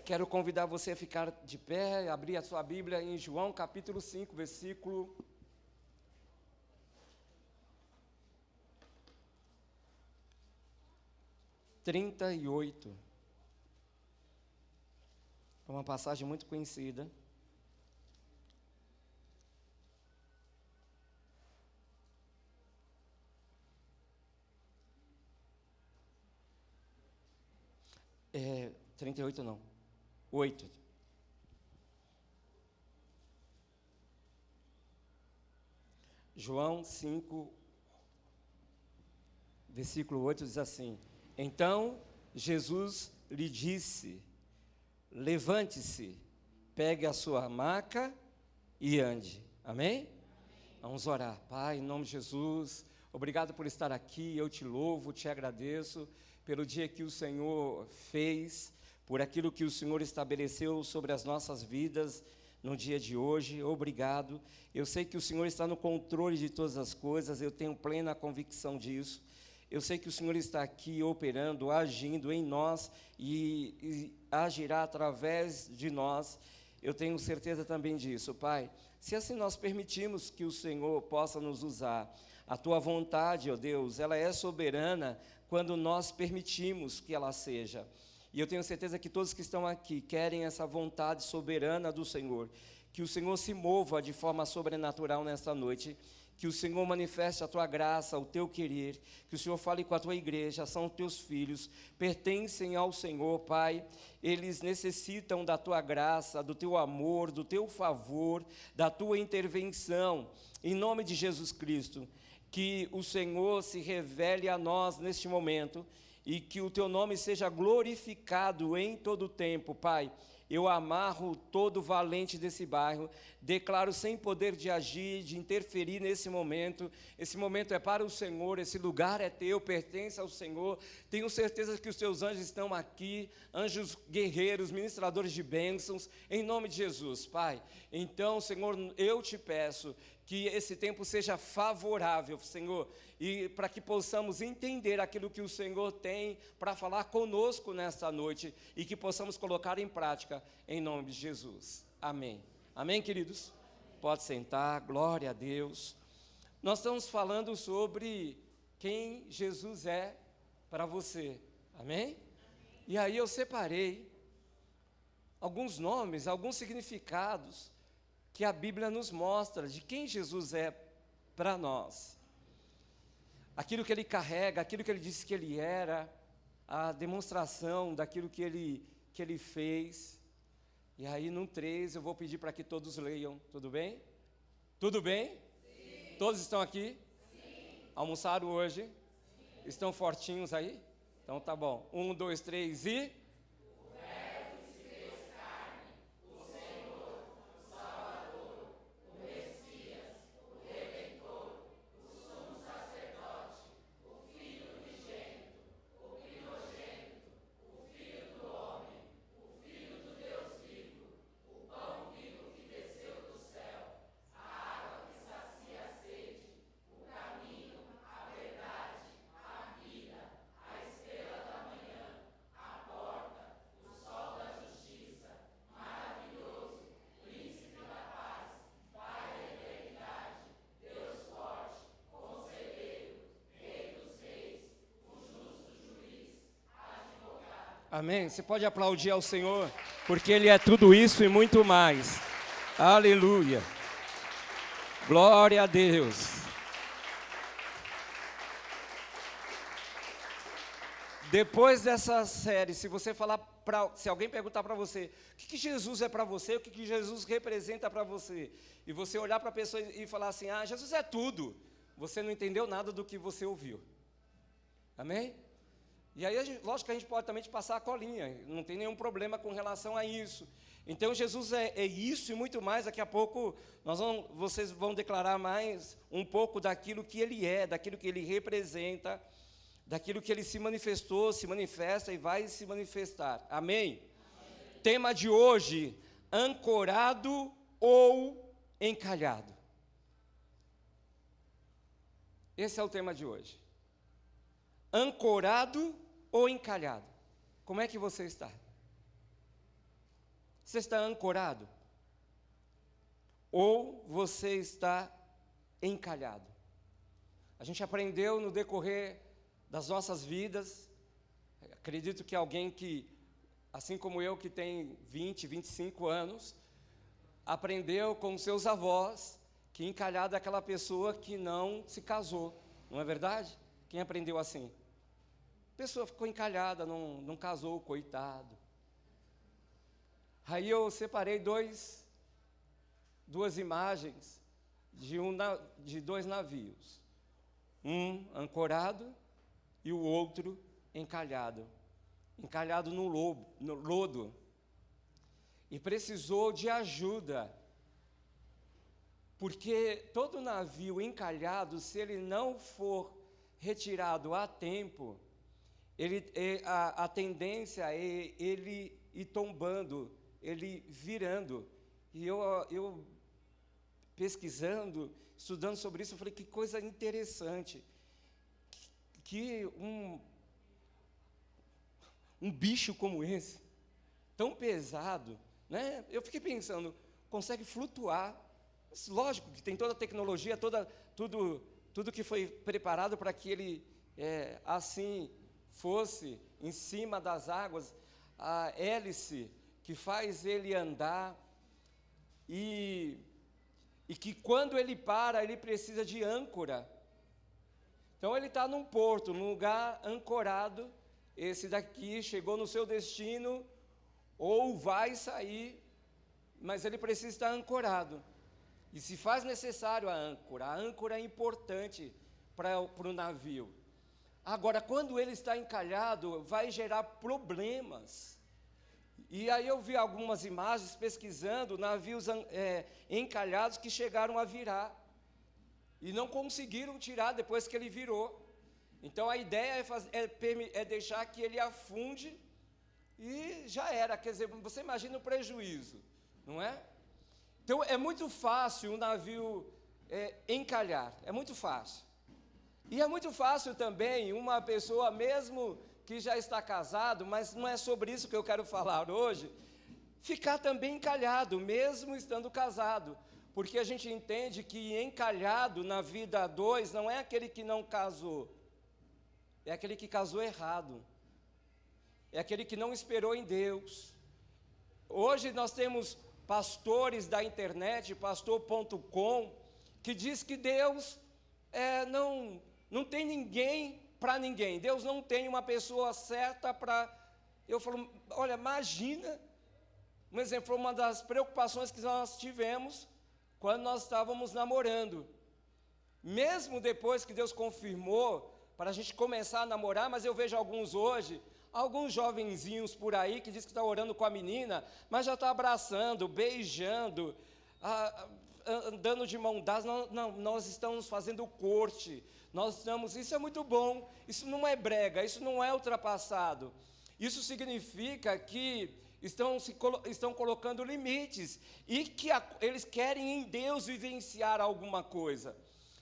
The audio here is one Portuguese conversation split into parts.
Quero convidar você a ficar de pé, abrir a sua Bíblia em João capítulo 5, versículo 38. É uma passagem muito conhecida. É, 38 não, 8. João 5, versículo 8 diz assim: Então Jesus lhe disse: levante-se, pegue a sua maca e ande. Amém? Vamos orar. Pai, em nome de Jesus, obrigado por estar aqui, eu te louvo, te agradeço pelo dia que o Senhor fez, por aquilo que o Senhor estabeleceu sobre as nossas vidas no dia de hoje. Obrigado. Eu sei que o Senhor está no controle de todas as coisas, eu tenho plena convicção disso. Eu sei que o Senhor está aqui operando, agindo em nós e agirá através de nós. Eu tenho certeza também disso, Pai. Se assim nós permitirmos que o Senhor possa nos usar, a Tua vontade, ó Deus, ela é soberana quando nós permitimos que ela seja. E eu tenho certeza que todos que estão aqui querem essa vontade soberana do Senhor, que o Senhor se mova de forma sobrenatural nesta noite, que o Senhor manifeste a Tua graça, o Teu querer, que o Senhor fale com a Tua igreja, são Teus filhos, pertencem ao Senhor, Pai, eles necessitam da Tua graça, do Teu amor, do Teu favor, da Tua intervenção, em nome de Jesus Cristo, que o Senhor se revele a nós neste momento, e que o Teu nome seja glorificado em todo o tempo, Pai. Eu amarro todo valente desse bairro, declaro sem poder de agir, de interferir nesse momento. Esse momento é para o Senhor, esse lugar é Teu, pertence ao Senhor. Tenho certeza que os Teus anjos estão aqui, anjos guerreiros, ministradores de bênçãos, em nome de Jesus, Pai. Então, Senhor, eu te peço que esse tempo seja favorável, Senhor, e para que possamos entender aquilo que o Senhor tem para falar conosco nesta noite e que possamos colocar em prática, em nome de Jesus. Amém. Amém, queridos? Pode sentar, glória a Deus. Nós estamos falando sobre quem Jesus é para você. Amém? E aí eu separei alguns nomes, alguns significados que a Bíblia nos mostra de quem Jesus é para nós. Aquilo que Ele carrega, aquilo que Ele disse que Ele era, a demonstração daquilo que Ele fez. E aí, no 3, eu vou pedir para que todos leiam, tudo bem? Tudo bem? Sim. Todos estão aqui? Sim. Almoçaram hoje? Sim. Estão fortinhos aí? Então tá bom. 1, 2, 3 e... Amém? Você pode aplaudir ao Senhor, porque Ele é tudo isso e muito mais. Aleluia. Glória a Deus. Depois dessa série, se alguém perguntar para você, o que Jesus é para você, o que Jesus representa para você, e você olhar para a pessoa e falar assim, Jesus é tudo, você não entendeu nada do que você ouviu. Amém? E aí, lógico que a gente pode também te passar a colinha, não tem nenhum problema com relação a isso. Então, Jesus é isso e muito mais. Daqui a pouco, vocês vão declarar mais um pouco daquilo que Ele é, daquilo que Ele representa, daquilo que Ele se manifestou, se manifesta e vai se manifestar. Amém? Amém. Tema de hoje, ancorado ou encalhado. Esse é o tema de hoje. Ancorado ou encalhado? Como é que você está? Você está ancorado? Ou você está encalhado? A gente aprendeu no decorrer das nossas vidas, acredito que alguém que, assim como eu, que tem 20, 25 anos, aprendeu com seus avós que encalhado é aquela pessoa que não se casou, não é verdade? Quem aprendeu assim? A pessoa ficou encalhada, não casou, coitado. Aí eu separei duas imagens de dois navios, um ancorado e o outro encalhado no lodo, e precisou de ajuda, porque todo navio encalhado, se ele não for retirado a tempo, a tendência é ele ir tombando, ele virando. E eu pesquisando, estudando sobre isso, eu falei, que coisa interessante, que um bicho como esse, tão pesado, né? Eu fiquei pensando, consegue flutuar. Lógico que tem toda a tecnologia, tudo que foi preparado para que ele assim fosse em cima das águas, a hélice que faz ele andar, e que quando ele para, ele precisa de âncora. Então ele está num porto, num lugar ancorado. Esse daqui chegou no seu destino, ou vai sair, mas ele precisa estar ancorado. E se faz necessário a âncora é importante para o navio. Agora, quando ele está encalhado, vai gerar problemas. E aí eu vi algumas imagens, pesquisando, navios encalhados que chegaram a virar, e não conseguiram tirar depois que ele virou. Então a ideia é deixar que ele afunde, e já era. Quer dizer, você imagina o prejuízo, não é? Então é muito fácil um navio encalhar, é muito fácil. E é muito fácil também uma pessoa, mesmo que já está casado, mas não é sobre isso que eu quero falar hoje, ficar também encalhado, mesmo estando casado. Porque a gente entende que encalhado na vida a dois não é aquele que não casou, é aquele que casou errado, é aquele que não esperou em Deus. Hoje nós temos pastores da internet, pastor.com, que diz que Deus não tem ninguém para ninguém. Deus não tem uma pessoa certa para... Eu falo, olha, imagina, um exemplo, uma das preocupações que nós tivemos quando nós estávamos namorando. Mesmo depois que Deus confirmou para a gente começar a namorar, mas eu vejo alguns hoje, alguns jovenzinhos por aí que diz que está orando com a menina, mas já está abraçando, beijando, andando de mão dadas. Nós estamos fazendo corte, isso é muito bom, isso não é brega, isso não é ultrapassado. Isso significa que estão colocando limites, e que eles querem em Deus vivenciar alguma coisa.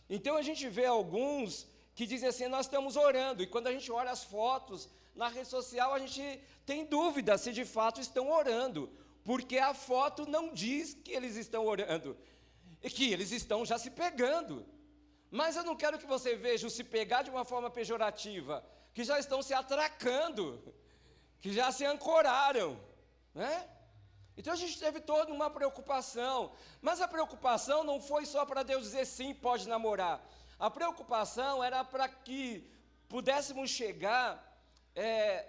Então a gente vê alguns que dizem assim, nós estamos orando, e quando a gente olha as fotos na rede social, a gente tem dúvida se de fato estão orando, porque a foto não diz que eles estão orando, e que eles estão já se pegando. Mas eu não quero que você veja o se pegar de uma forma pejorativa, que já estão se atracando, que já se ancoraram, né? Então a gente teve toda uma preocupação, mas a preocupação não foi só para Deus dizer sim, pode namorar. A preocupação era para que pudéssemos chegar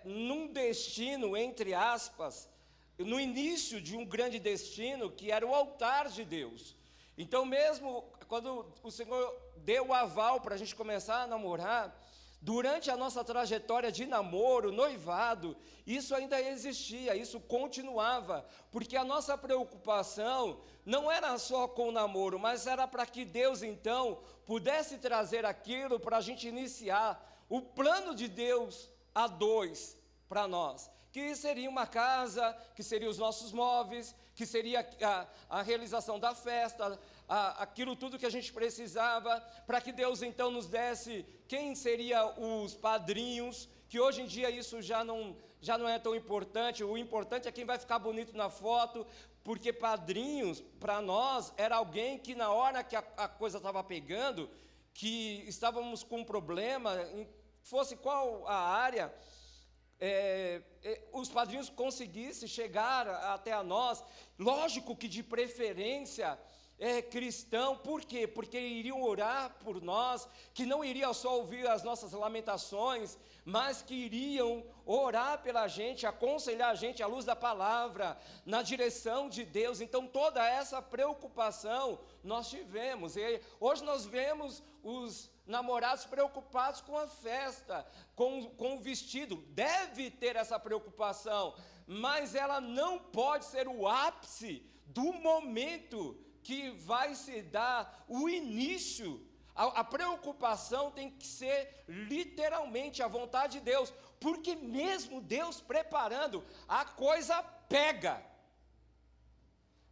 num destino, entre aspas, no início de um grande destino, que era o altar de Deus. Então mesmo quando o Senhor deu o aval para a gente começar a namorar, durante a nossa trajetória de namoro, noivado, isso ainda existia, isso continuava, porque a nossa preocupação não era só com o namoro, mas era para que Deus então pudesse trazer aquilo para a gente iniciar o plano de Deus a dois para nós, que seria uma casa, que seria os nossos móveis, que seria a realização da festa, aquilo tudo que a gente precisava, para que Deus então nos desse quem seria os padrinhos, que hoje em dia isso já já não é tão importante, o importante é quem vai ficar bonito na foto, porque padrinhos, para nós, era alguém que na hora que a coisa estava pegando, que estávamos com um problema, fosse qual a área, os padrinhos conseguissem chegar até a nós, lógico que de preferência cristão. Por quê? Porque iriam orar por nós, que não iriam só ouvir as nossas lamentações, mas que iriam orar pela gente, aconselhar a gente à luz da palavra, na direção de Deus. Então toda essa preocupação nós tivemos, e hoje nós vemos os namorados preocupados com a festa, com o vestido. Deve ter essa preocupação, mas ela não pode ser o ápice do momento que vai se dar o início. A preocupação tem que ser literalmente a vontade de Deus, porque mesmo Deus preparando, a coisa pega.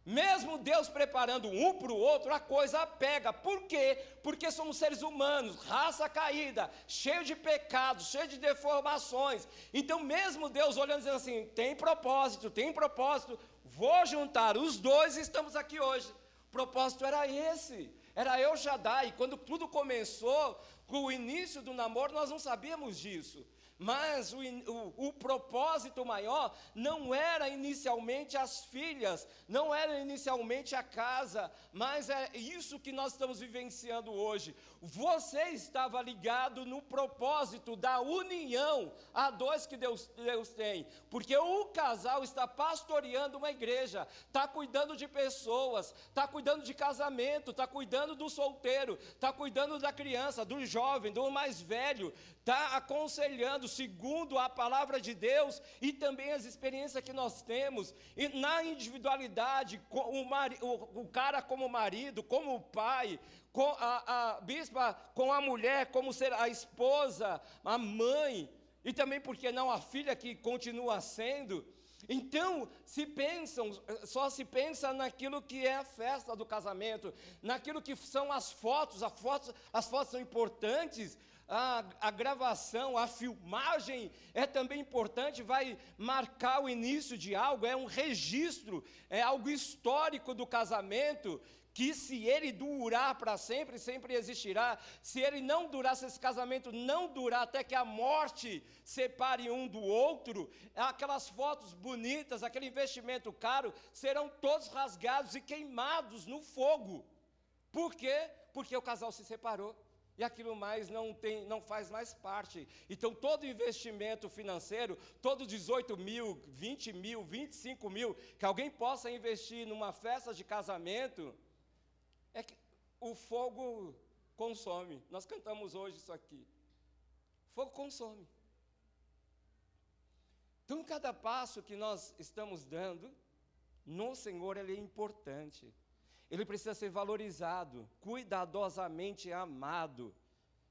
Mesmo Deus preparando um para o outro, a coisa pega. Por quê? Porque somos seres humanos, raça caída, cheio de pecados, cheio de deformações. Então mesmo Deus olhando e dizendo assim, tem propósito, vou juntar os dois e estamos aqui hoje. O propósito era esse, era El Shaddai. Quando tudo começou, com o início do namoro, nós não sabíamos disso. Mas o propósito maior não era inicialmente as filhas, não era inicialmente a casa, mas é isso que nós estamos vivenciando hoje. Você estava ligado no propósito da união a dois que Deus tem, porque o casal está pastoreando uma igreja, está cuidando de pessoas, está cuidando de casamento, está cuidando do solteiro, está cuidando da criança, do jovem, do mais velho, está aconselhando segundo a palavra de Deus e também as experiências que nós temos, e na individualidade, o cara como marido, como pai, com a bispa com a mulher, como ser a esposa, a mãe, e também, porque não, a filha que continua sendo. Então, só se pensa naquilo que é a festa do casamento, naquilo que são as fotos são importantes, a gravação, a filmagem é também importante, vai marcar o início de algo, é um registro, é algo histórico do casamento, que se ele durar para sempre, sempre existirá. Se ele não durar, se esse casamento não durar até que a morte separe um do outro, aquelas fotos bonitas, aquele investimento caro, serão todos rasgados e queimados no fogo. Por quê? Porque o casal se separou. E aquilo mais não faz mais parte. Então todo investimento financeiro, todo 18 mil, 20 mil, 25 mil, que alguém possa investir numa festa de casamento, é que o fogo consome. Nós cantamos hoje isso aqui. Fogo consome. Então cada passo que nós estamos dando no Senhor, ele é importante. Ele precisa ser valorizado, cuidadosamente amado.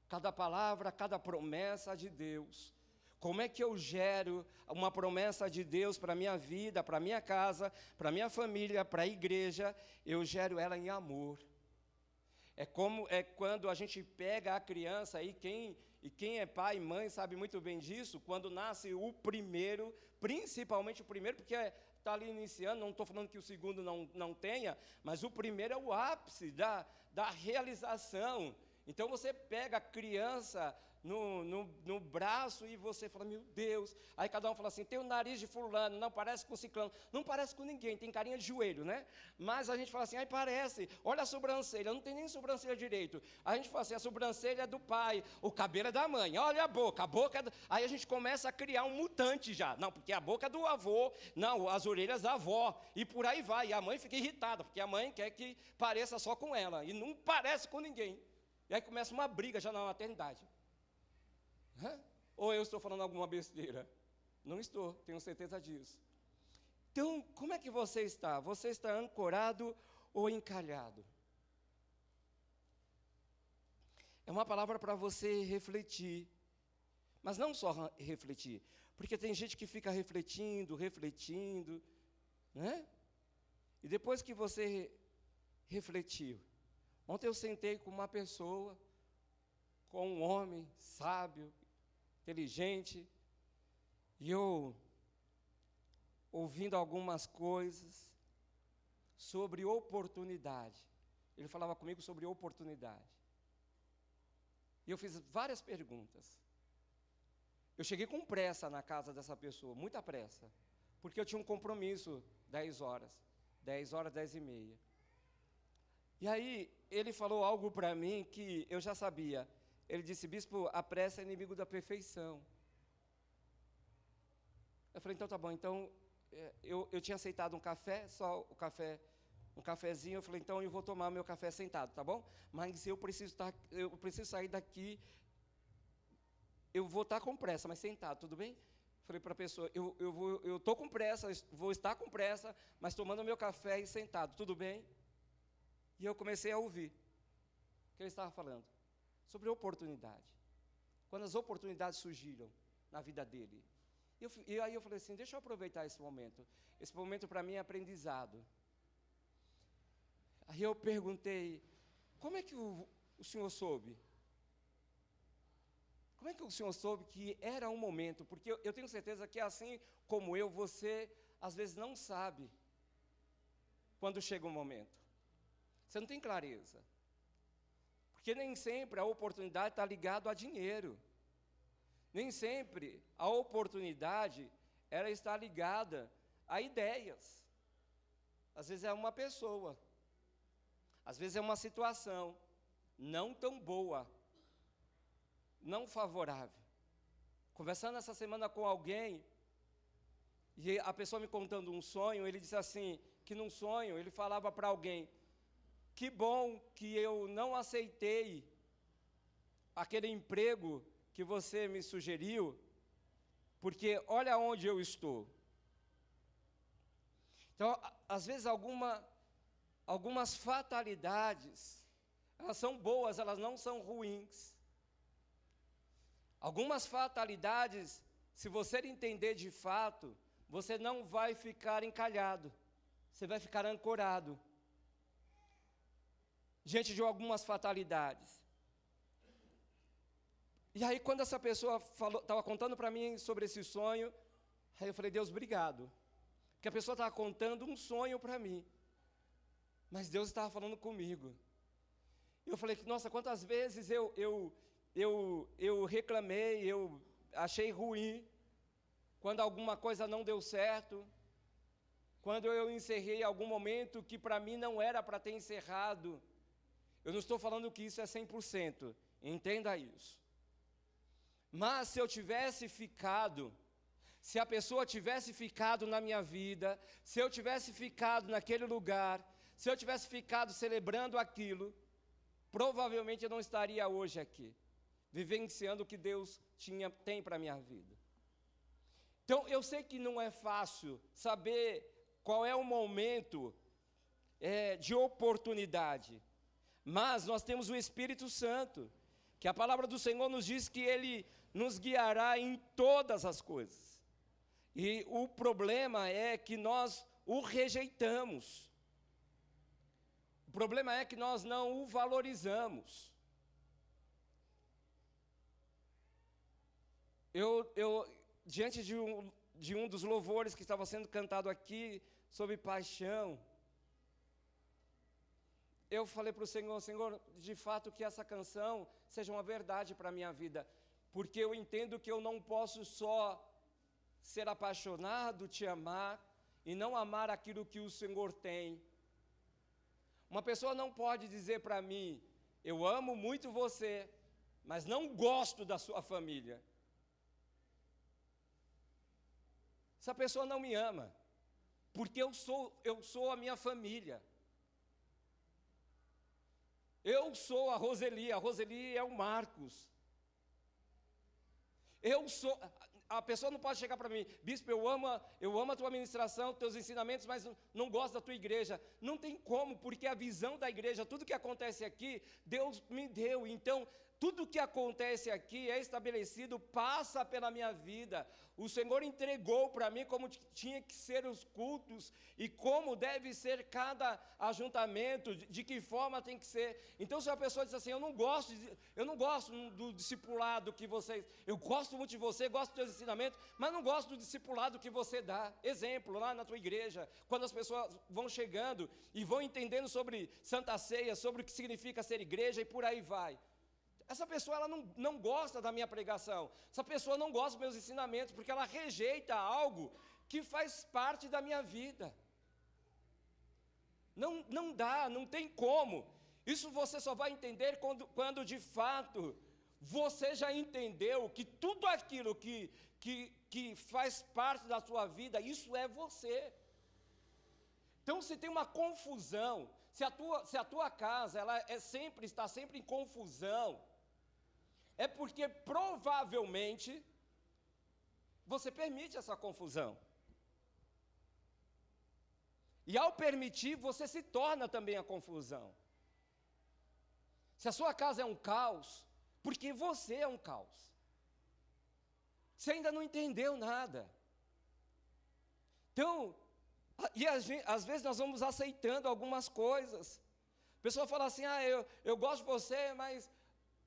Cada palavra, cada promessa de Deus. Como é que eu gero uma promessa de Deus para a minha vida, para a minha casa, para a minha família, para a igreja? Eu gero ela em amor. É quando a gente pega a criança, e quem é pai e mãe sabe muito bem disso, quando nasce o primeiro, principalmente o primeiro, porque está ali iniciando, não estou falando que o segundo não tenha, mas o primeiro é o ápice da realização. Então você pega a criança no braço e você fala, meu Deus. Aí cada um fala assim, tem o nariz de fulano, não parece com ciclano. Não parece com ninguém, tem carinha de joelho, né? Mas a gente fala assim, aí parece, olha a sobrancelha, não tem nem sobrancelha direito. Aí a gente fala assim, a sobrancelha é do pai, o cabelo é da mãe, olha a boca é do... Aí a gente começa a criar um mutante já. Não, porque a boca é do avô, não, as orelhas da avó, e por aí vai. E a mãe fica irritada, porque a mãe quer que pareça só com ela, e não parece com ninguém. E aí começa uma briga já na maternidade. Ou eu estou falando alguma besteira? Não estou, tenho certeza disso. Então, como é que você está? Você está ancorado ou encalhado? É uma palavra para você refletir. Mas não só refletir, porque tem gente que fica refletindo, né? E depois que você refletiu, ontem eu sentei com uma pessoa, com um homem sábio, inteligente, e eu ouvindo algumas coisas sobre oportunidade. Ele falava comigo sobre oportunidade. E eu fiz várias perguntas. Eu cheguei com pressa na casa dessa pessoa, muita pressa, porque eu tinha um compromisso 10 horas, 10h, 10h30. E aí, ele falou algo para mim que eu já sabia. Ele disse: bispo, a pressa é inimigo da perfeição. Eu falei: então tá bom. Então, eu tinha aceitado um café, só o café, um cafezinho. Eu falei: então eu vou tomar meu café sentado, tá bom? Mas eu preciso sair daqui, eu vou estar com pressa, mas sentado, tudo bem? Falei para a pessoa: eu estou com pressa, vou estar com pressa, mas tomando meu café e sentado, tudo bem? E eu comecei a ouvir o que ele estava falando sobre oportunidade. Quando as oportunidades surgiram na vida dele. E aí eu falei assim: deixa eu aproveitar esse momento. Esse momento para mim é aprendizado. Aí eu perguntei: como é que o senhor soube? Como é que o senhor soube que era um momento? Porque eu tenho certeza que assim como eu, você às vezes não sabe quando chega um momento. Você não tem clareza. Porque nem sempre a oportunidade está ligada a dinheiro. Nem sempre a oportunidade ela está ligada a ideias. Às vezes é uma pessoa. Às vezes é uma situação não tão boa, não favorável. Conversando essa semana com alguém, e a pessoa me contando um sonho, ele disse assim, que num sonho ele falava para alguém: que bom que eu não aceitei aquele emprego que você me sugeriu, porque olha onde eu estou. Então, às vezes algumas fatalidades, elas são boas, elas não são ruins. Algumas fatalidades, se você entender de fato, você não vai ficar encalhado, você vai ficar ancorado diante de algumas fatalidades. E aí, quando essa pessoa estava contando para mim sobre esse sonho, aí eu falei: Deus, obrigado. Porque a pessoa estava contando um sonho para mim, mas Deus estava falando comigo. E eu falei: nossa, quantas vezes eu reclamei, eu achei ruim, quando alguma coisa não deu certo, quando eu encerrei algum momento que para mim não era para ter encerrado. Eu não estou falando que isso é 100%, entenda isso. Mas se eu tivesse ficado, se a pessoa tivesse ficado na minha vida, se eu tivesse ficado naquele lugar, se eu tivesse ficado celebrando aquilo, provavelmente eu não estaria hoje aqui, vivenciando o que Deus tem para a minha vida. Então, eu sei que não é fácil saber qual é o momento de oportunidade, mas nós temos o Espírito Santo, que a palavra do Senhor nos diz que Ele nos guiará em todas as coisas. E o problema é que nós o rejeitamos. O problema é que nós não o valorizamos. Diante de um dos louvores que estava sendo cantado aqui, sobre paixão, eu falei para o Senhor: Senhor, de fato que essa canção seja uma verdade para a minha vida, porque eu entendo que eu não posso só ser apaixonado, te amar, e não amar aquilo que o Senhor tem. Uma pessoa não pode dizer para mim: eu amo muito você, mas não gosto da sua família. Essa pessoa não me ama, porque eu sou a minha família. Eu sou a Roseli é o Marcos. A pessoa não pode chegar para mim: bispo, eu amo a tua ministração, teus ensinamentos, mas não gosto da tua igreja. Não tem como, porque a visão da igreja, tudo que acontece aqui, Deus me deu. Então, tudo que acontece aqui é estabelecido, passa pela minha vida. O Senhor entregou para mim como tinha que ser os cultos e como deve ser cada ajuntamento, de que forma tem que ser. Então, se a pessoa diz assim, eu não gosto do discipulado que vocês, eu gosto muito de você, gosto dos teus ensinamentos, mas não gosto do discipulado que você dá. Exemplo, lá na tua igreja, quando as pessoas vão chegando e vão entendendo sobre Santa Ceia, sobre o que significa ser igreja e por aí vai. Essa pessoa ela não gosta da minha pregação, essa pessoa não gosta dos meus ensinamentos, porque ela rejeita algo que faz parte da minha vida. Não dá, não tem como. Isso você só vai entender quando de fato você já entendeu que tudo aquilo que faz parte da sua vida, isso é você. Então, se tem uma confusão, se a tua casa ela está sempre em confusão, é porque provavelmente você permite essa confusão. E ao permitir, você se torna também a confusão. Se a sua casa é um caos, porque você é um caos. Você ainda não entendeu nada. Então, às vezes nós vamos aceitando algumas coisas. A pessoa fala assim, eu gosto de você, mas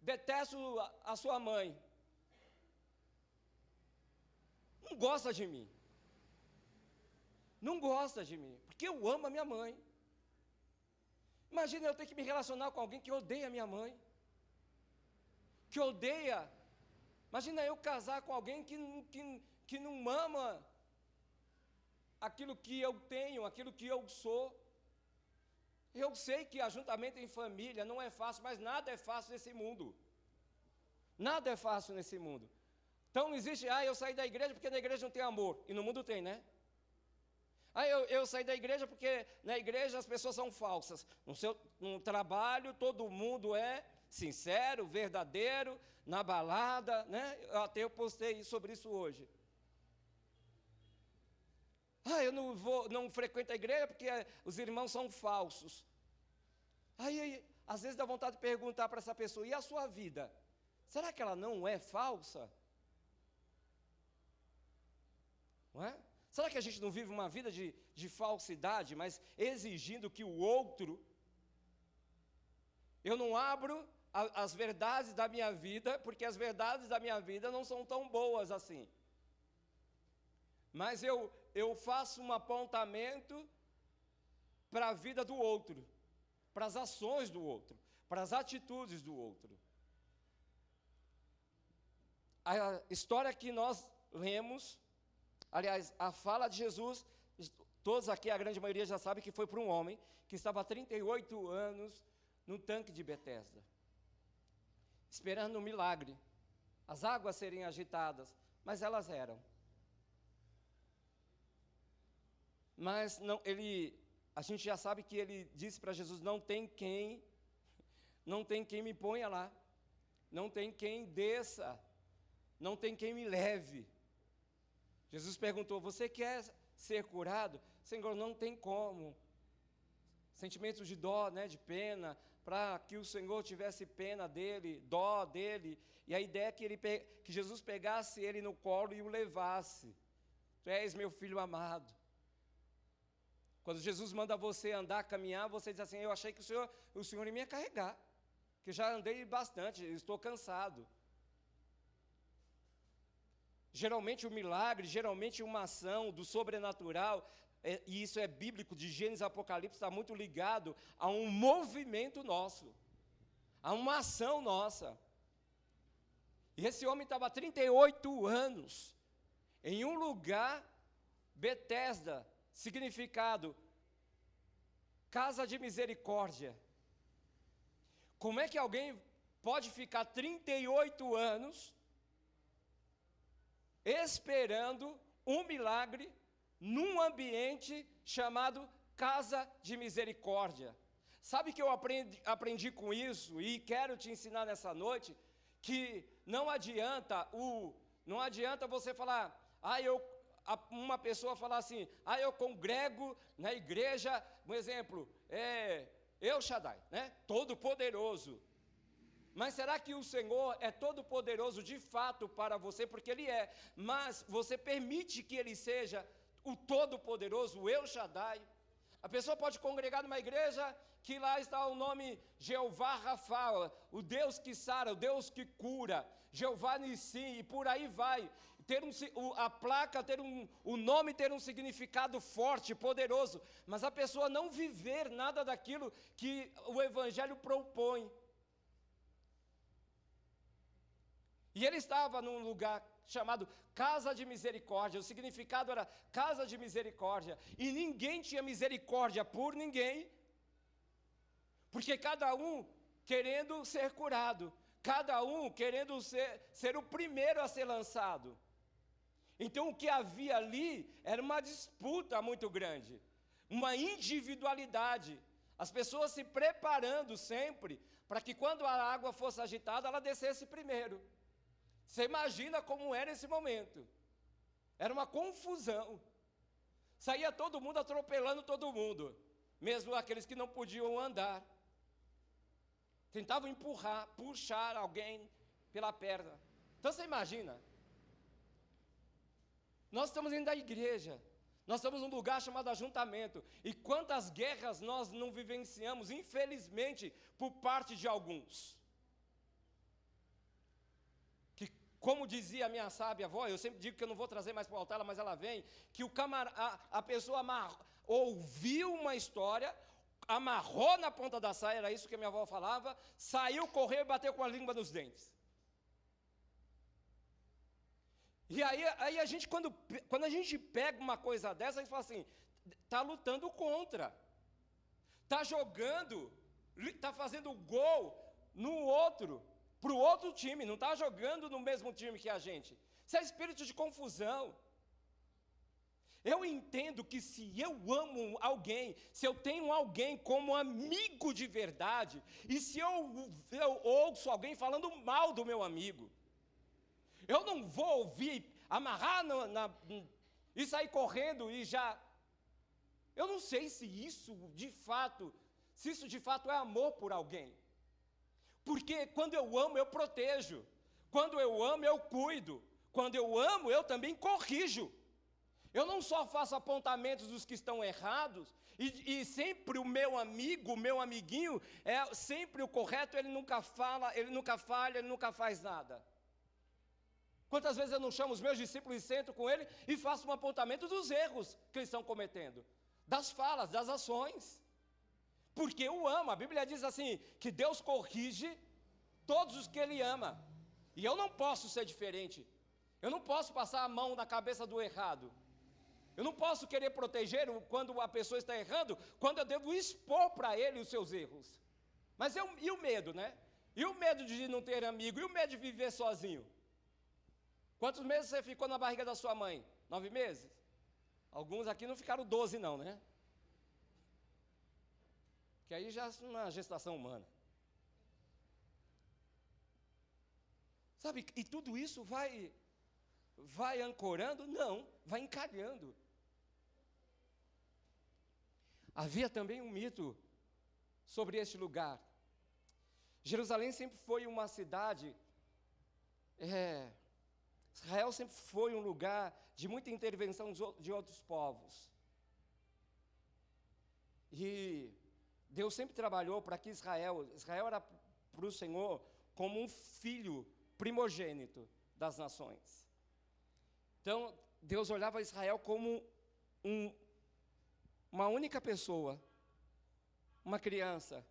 detesto a sua mãe. Não gosta de mim. Não gosta de mim, porque eu amo a minha mãe. Imagina eu ter que me relacionar com alguém que odeia a minha mãe. Que odeia. Imagina eu casar com alguém que não ama aquilo que eu tenho, aquilo que eu sou. Eu sei que ajuntamento em família não é fácil, mas nada é fácil nesse mundo. Nada é fácil nesse mundo. Então não existe, eu saí da igreja porque na igreja não tem amor. E no mundo tem, né? Eu saí da igreja porque na igreja as pessoas são falsas. No trabalho todo mundo é sincero, verdadeiro, na balada, né? Até eu postei sobre isso hoje. Eu não frequento a igreja porque os irmãos são falsos. Aí, às vezes dá vontade de perguntar para essa pessoa, e a sua vida? Será que ela não é falsa? Não é? Será que a gente não vive uma vida de falsidade, mas exigindo que o outro... Eu não abro as verdades da minha vida, porque as verdades da minha vida não são tão boas assim. Mas eu faço um apontamento para a vida do outro, para as ações do outro, para as atitudes do outro. A história que nós lemos, aliás, a fala de Jesus, todos aqui, a grande maioria já sabe que foi para um homem que estava há 38 anos no tanque de Betesda, esperando um milagre, as águas serem agitadas, mas elas eram. Mas não, a gente já sabe que ele disse para Jesus, não tem quem me ponha lá, não tem quem desça, não tem quem me leve. Jesus perguntou, você quer ser curado? Senhor, não tem como. Sentimentos de dó, né, de pena, para que o Senhor tivesse pena dele, dó dele, e a ideia é que Jesus pegasse ele no colo e o levasse. Tu és meu filho amado. Quando Jesus manda você andar, caminhar, você diz assim, eu achei que o Senhor ia me carregar, que já andei bastante, estou cansado. Geralmente o milagre, geralmente uma ação do sobrenatural, e isso é bíblico, de Gênesis a Apocalipse, está muito ligado a um movimento nosso, a uma ação nossa. E esse homem estava há 38 anos, em um lugar, Betesda, significado, casa de misericórdia. Como é que alguém pode ficar 38 anos esperando um milagre num ambiente chamado casa de misericórdia? Sabe que eu aprendi com isso e quero te ensinar nessa noite que não adianta você falar, uma pessoa falar assim, eu congrego na igreja, um exemplo, El Shaddai, né? Todo poderoso. Mas será que o Senhor é todo poderoso de fato para você? Porque Ele é, mas você permite que Ele seja o todo poderoso, o El Shaddai? A pessoa pode congregar numa igreja que lá está o nome Jeová Rafa, o Deus que sara, o Deus que cura, Jeová Nissim, e por aí vai. A placa o nome ter um significado forte, poderoso, mas a pessoa não viver nada daquilo que o Evangelho propõe. E ele estava num lugar chamado Casa de Misericórdia, o significado era Casa de Misericórdia, e ninguém tinha misericórdia por ninguém, porque cada um querendo ser curado, cada um querendo ser o primeiro a ser lançado. Então o que havia ali era uma disputa muito grande, uma individualidade, as pessoas se preparando sempre, para que quando a água fosse agitada, ela descesse primeiro. Você imagina como era esse momento? Era uma confusão. Saía todo mundo atropelando todo mundo, mesmo aqueles que não podiam andar. Tentavam puxar alguém pela perna. Então você imagina? Nós estamos indo da igreja, nós estamos num lugar chamado ajuntamento, e quantas guerras nós não vivenciamos, infelizmente, por parte de alguns. Como dizia a minha sábia avó, eu sempre digo que eu não vou trazer mais para o altar, mas ela vem, que a pessoa ouviu uma história, amarrou na ponta da saia, era isso que a minha avó falava, saiu, correu e bateu com a língua nos dentes. E aí a gente, quando a gente pega uma coisa dessa, a gente fala assim, está lutando contra, está jogando, está fazendo gol no outro, para o outro time, não está jogando no mesmo time que a gente. Isso é espírito de confusão. Eu entendo que se eu amo alguém, se eu tenho alguém como amigo de verdade, e se eu ouço alguém falando mal do meu amigo, eu não vou ouvir, amarrar e sair correndo e já... Eu não sei se isso de fato é amor por alguém. Porque quando eu amo, eu protejo. Quando eu amo, eu cuido. Quando eu amo, eu também corrijo. Eu não só faço apontamentos dos que estão errados, e sempre o meu amigo, o meu amiguinho, é sempre o correto, ele nunca fala, ele nunca falha, ele nunca faz nada. Quantas vezes eu não chamo os meus discípulos e sento com ele e faço um apontamento dos erros que eles estão cometendo, das falas, das ações. Porque eu amo, a Bíblia diz assim, que Deus corrige todos os que Ele ama, e eu não posso ser diferente, eu não posso passar a mão na cabeça do errado, eu não posso querer proteger quando a pessoa está errando, quando eu devo expor para ele os seus erros. Mas e o medo, né? E o medo de não ter amigo, e o medo de viver sozinho? Quantos meses você ficou na barriga da sua mãe? 9 meses? Alguns aqui não ficaram 12 não, né? Que aí já é uma gestação humana. Sabe, e tudo isso vai ancorando? Não, vai encalhando. Havia também um mito sobre este lugar. Jerusalém sempre foi uma cidade, Israel sempre foi um lugar de muita intervenção de outros povos. E Deus sempre trabalhou para que Israel era para o Senhor como um filho primogênito das nações. Então, Deus olhava Israel como uma única pessoa, uma criança,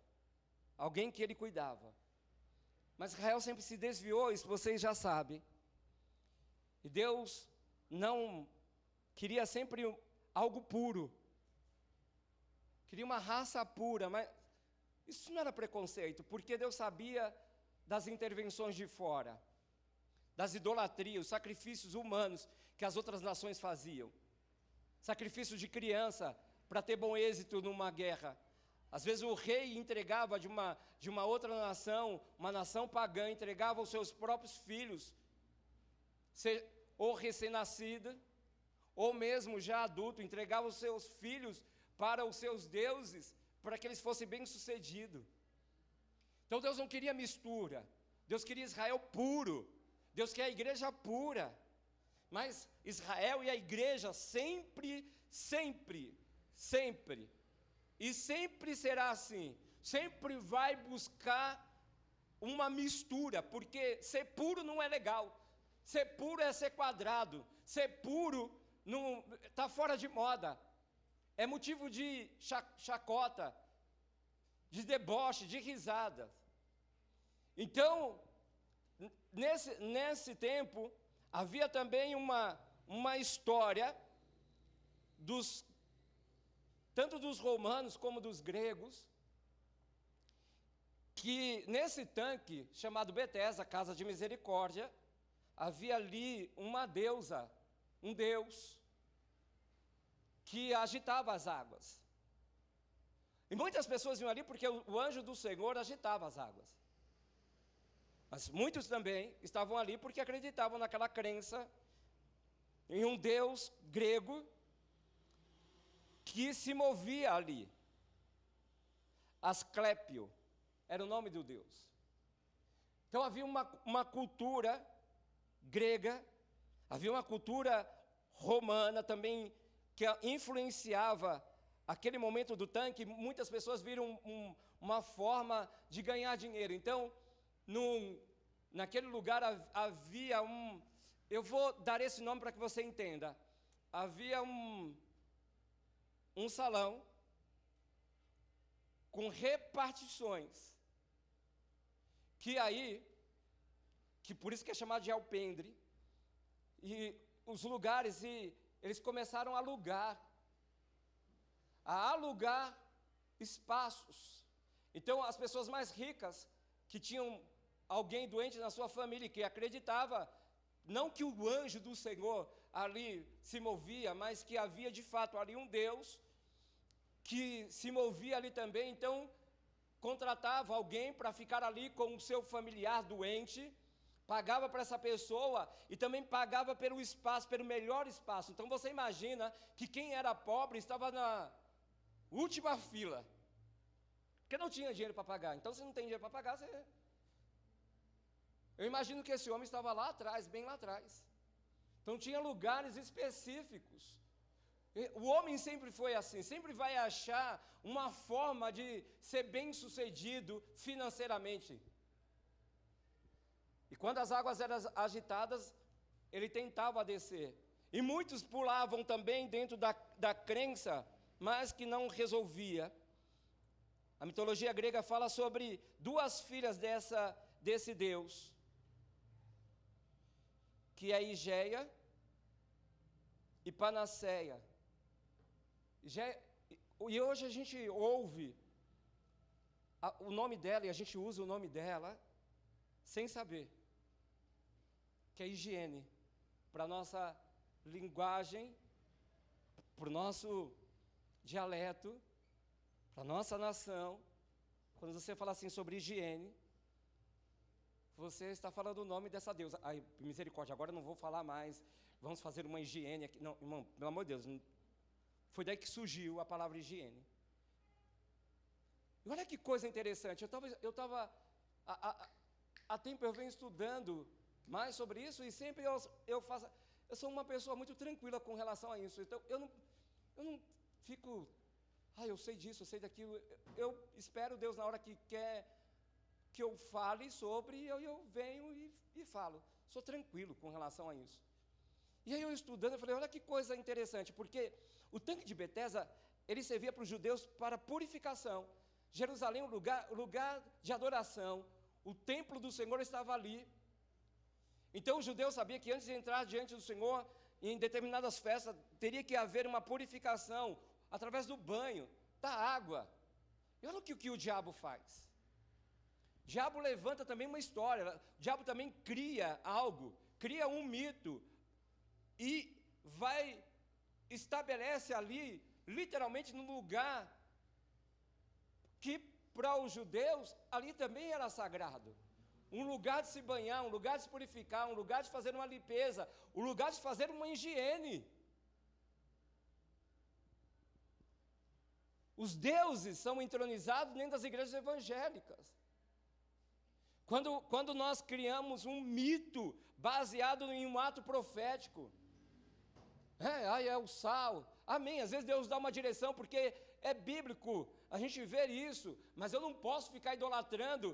alguém que ele cuidava. Mas Israel sempre se desviou, isso vocês já sabem. E Deus não queria sempre algo puro. Queria uma raça pura, mas isso não era preconceito, porque Deus sabia das intervenções de fora, das idolatrias, os sacrifícios humanos que as outras nações faziam. Sacrifício de criança para ter bom êxito numa guerra. Às vezes o rei entregava de uma outra nação, uma nação pagã, entregava os seus próprios filhos, ou recém-nascida, ou mesmo já adulto, entregava os seus filhos para os seus deuses, para que eles fossem bem-sucedidos. Então Deus não queria mistura, Deus queria Israel puro. Deus quer a igreja pura. Mas Israel e a igreja sempre, e sempre será assim, sempre vai buscar uma mistura, porque ser puro não é legal, ser puro é ser quadrado, ser puro está fora de moda, é motivo de chacota, de deboche, de risada. Então, nesse tempo, havia também uma história, tanto dos romanos como dos gregos, que nesse tanque, chamado Betesda, Casa de Misericórdia, havia ali uma deusa, um deus, que agitava as águas. E muitas pessoas iam ali porque o anjo do Senhor agitava as águas. Mas muitos também estavam ali porque acreditavam naquela crença em um Deus grego que se movia ali. Asclépio era o nome do Deus. Então havia uma cultura grega, havia uma cultura romana também que influenciava aquele momento do tanque. Muitas pessoas viram uma forma de ganhar dinheiro. Então, naquele lugar havia eu vou dar esse nome para que você entenda. Havia um salão com repartições, que por isso que é chamado de alpendre, e os lugares, e eles começaram a alugar espaços. Então, as pessoas mais ricas, que tinham alguém doente na sua família, que acreditava, não que o anjo do Senhor ali se movia, mas que havia de fato ali um Deus que se movia ali também. Então, contratava alguém para ficar ali com o seu familiar doente, pagava para essa pessoa e também pagava pelo espaço, pelo melhor espaço. Então, você imagina que quem era pobre estava na última fila, porque não tinha dinheiro para pagar. Então, se não tem dinheiro para pagar, eu imagino que esse homem estava lá atrás, bem lá atrás. Então, tinha lugares específicos. O homem sempre foi assim, sempre vai achar uma forma de ser bem-sucedido financeiramente. E quando as águas eram agitadas, ele tentava descer. E muitos pulavam também dentro da crença, mas que não resolvia. A mitologia grega fala sobre duas filhas desse Deus, que é Higeia e Panaceia. E hoje a gente ouve o nome dela, e a gente usa o nome dela sem saber que é higiene, para a nossa linguagem, para o nosso dialeto, para a nossa nação. Quando você fala assim sobre higiene, você está falando o nome dessa deusa. Ai, misericórdia, agora eu não vou falar mais, vamos fazer uma higiene aqui. Não, irmão, pelo amor de Deus, foi daí que surgiu a palavra higiene. E olha que coisa interessante, eu estava há tempo eu venho estudando mais sobre isso, e sempre eu sou uma pessoa muito tranquila com relação a isso. Então, eu não fico, eu sei disso, eu sei daquilo. Eu espero Deus na hora que quer que eu fale sobre, eu venho e falo. Sou tranquilo com relação a isso. E aí eu estudando, eu falei, olha que coisa interessante, porque o tanque de Betesda, ele servia para os judeus para purificação. Jerusalém, lugar de adoração, o templo do Senhor estava ali. Então o judeu sabia que antes de entrar diante do Senhor, em determinadas festas, teria que haver uma purificação, através do banho, da água. E olha o que o diabo faz. O diabo levanta também uma história, o diabo também cria algo, cria um mito, e estabelece ali, literalmente no lugar, que para os judeus, ali também era sagrado. Um lugar de se banhar, um lugar de se purificar, um lugar de fazer uma limpeza, um lugar de fazer uma higiene. Os deuses são entronizados dentro das igrejas evangélicas. Quando nós criamos um mito baseado em um ato profético, é o sal, amém, às vezes Deus dá uma direção, porque é bíblico a gente ver isso, mas eu não posso ficar idolatrando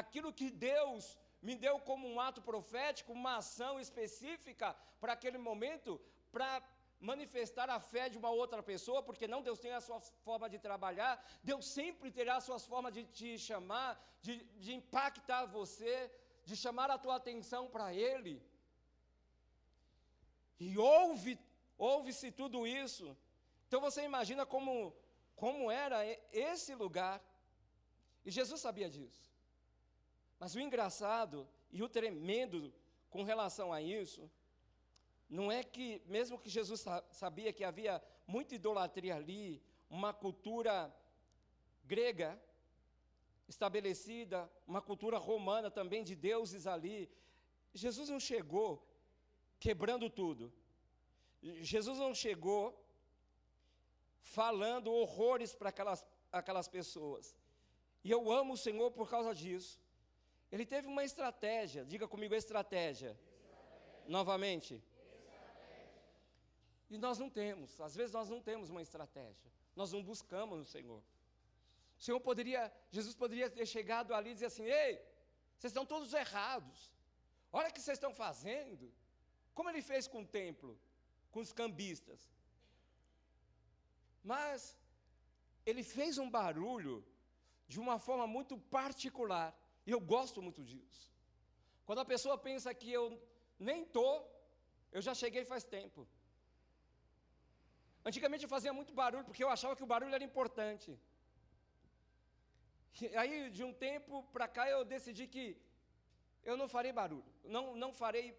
aquilo que Deus me deu como um ato profético, uma ação específica para aquele momento, para manifestar a fé de uma outra pessoa, porque não, Deus tem a sua forma de trabalhar, Deus sempre terá as suas formas de te chamar, de impactar você, de chamar a tua atenção para Ele. E ouve-se tudo isso. Então você imagina como era esse lugar, e Jesus sabia disso. Mas o engraçado e o tremendo com relação a isso, não é que, mesmo que Jesus sabia que havia muita idolatria ali, uma cultura grega estabelecida, uma cultura romana também de deuses ali, Jesus não chegou quebrando tudo. Jesus não chegou falando horrores para aquelas pessoas. E eu amo o Senhor por causa disso. Ele teve uma estratégia, diga comigo, estratégia. Novamente. E nós não temos, às vezes nós não temos uma estratégia, nós não buscamos no Senhor. Jesus poderia ter chegado ali e dizer assim: ei, vocês estão todos errados, olha o que vocês estão fazendo, como ele fez com o templo, com os cambistas. Mas ele fez um barulho de uma forma muito particular, e eu gosto muito disso. Quando a pessoa pensa que eu nem estou, eu já cheguei faz tempo. Antigamente eu fazia muito barulho, porque eu achava que o barulho era importante. E aí, de um tempo para cá, eu decidi que eu não farei barulho. Não farei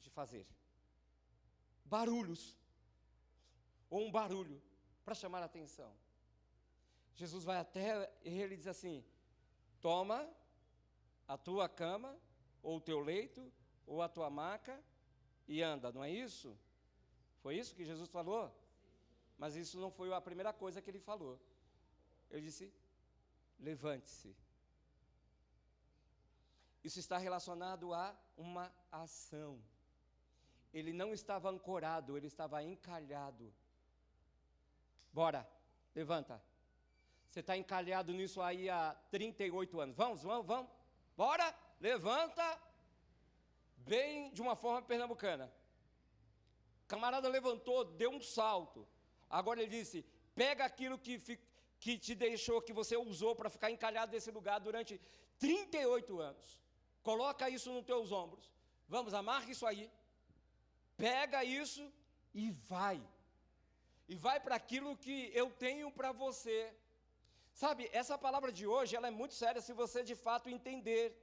de fazer barulhos, ou um barulho, para chamar a atenção. Jesus vai até ele e diz assim: toma a tua cama, ou o teu leito, ou a tua maca, e anda, não é isso? Foi isso que Jesus falou? Mas isso não foi a primeira coisa que ele falou. Ele disse: levante-se. Isso está relacionado a uma ação. Ele não estava ancorado, ele estava encalhado. Bora, levanta. Você está encalhado nisso aí há 38 anos. Vamos. Bora, levanta. Bem de uma forma pernambucana. O camarada levantou, deu um salto. Agora ele disse: pega aquilo que te deixou, que você usou para ficar encalhado nesse lugar durante 38 anos. Coloca isso nos teus ombros. Vamos, amarra isso aí. Pega isso e vai. E vai para aquilo que eu tenho para você. Sabe, essa palavra de hoje, ela é muito séria se você de fato entender.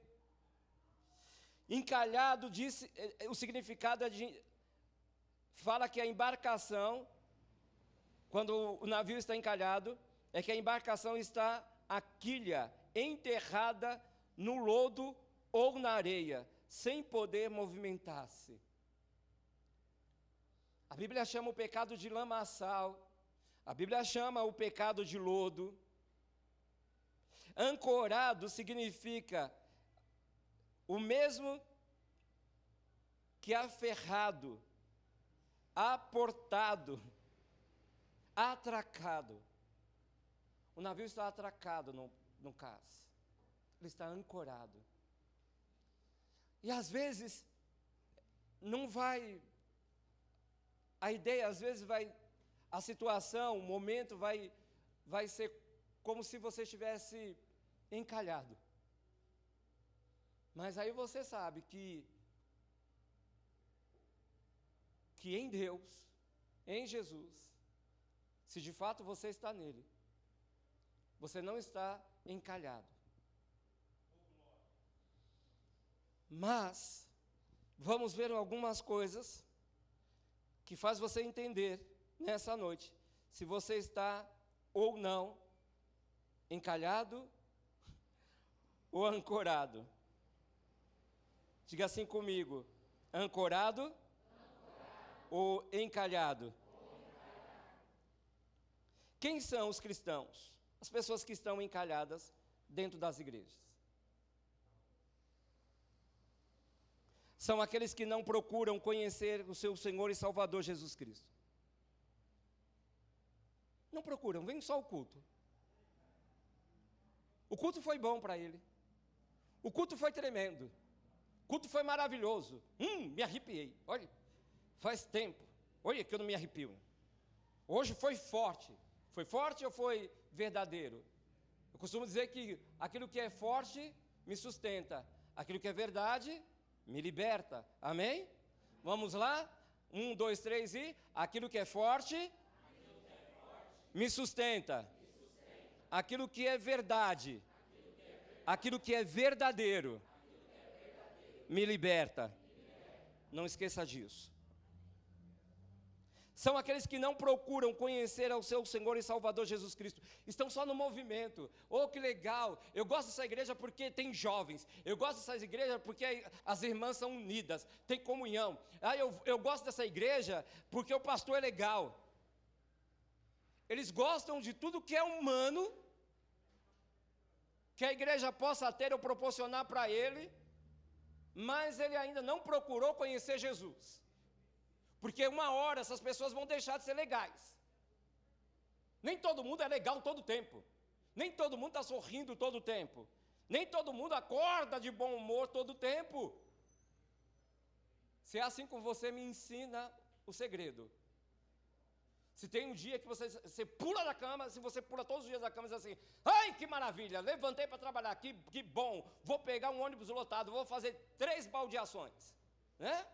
Encalhado, o significado fala que a embarcação, quando o navio está encalhado, é que a embarcação está a quilha, enterrada no lodo ou na areia, sem poder movimentar-se. A Bíblia chama o pecado de lamaçal, a Bíblia chama o pecado de lodo. Ancorado significa o mesmo que aferrado, aportado, atracado. O navio está atracado no cais, ele está ancorado. E às vezes, não vai, a ideia às vezes vai, a situação, o momento vai ser como se você estivesse encalhado. Mas aí você sabe que em Deus, em Jesus, se de fato você está nele, você não está encalhado. Mas vamos ver algumas coisas que faz você entender nessa noite se você está ou não encalhado ou ancorado. Diga assim comigo: ancorado ou encalhado? Quem são os cristãos? As pessoas que estão encalhadas dentro das igrejas. São aqueles que não procuram conhecer o seu Senhor e Salvador Jesus Cristo. Não procuram, vem só o culto. O culto foi bom para ele. O culto foi tremendo. O culto foi maravilhoso. Me arrepiei. Olha, faz tempo. Olha que eu não me arrepio. Hoje foi forte. Foi forte ou foi verdadeiro? Eu costumo dizer que aquilo que é forte me sustenta. Aquilo que é verdade me liberta. Amém? Vamos lá? 1, 2, 3 e... Aquilo que é forte me sustenta. Aquilo que é verdade, aquilo que é verdadeiro, me liberta. Não esqueça disso. São aqueles que não procuram conhecer ao seu Senhor e Salvador Jesus Cristo. Estão só no movimento. Oh, que legal. Eu gosto dessa igreja porque tem jovens. Eu gosto dessa igreja porque as irmãs são unidas. Tem comunhão. Eu gosto dessa igreja porque o pastor é legal. Eles gostam de tudo que é humano, que a igreja possa ter ou proporcionar para ele, mas ele ainda não procurou conhecer Jesus. Porque uma hora essas pessoas vão deixar de ser legais. Nem todo mundo é legal todo o tempo. Nem todo mundo está sorrindo todo o tempo. Nem todo mundo acorda de bom humor todo o tempo. Se é assim como você me ensina o segredo. Se tem um dia que você pula da cama, se você pula todos os dias da cama e diz assim, ai que maravilha, levantei para trabalhar, que bom, vou pegar um ônibus lotado, vou fazer 3 baldeações, né?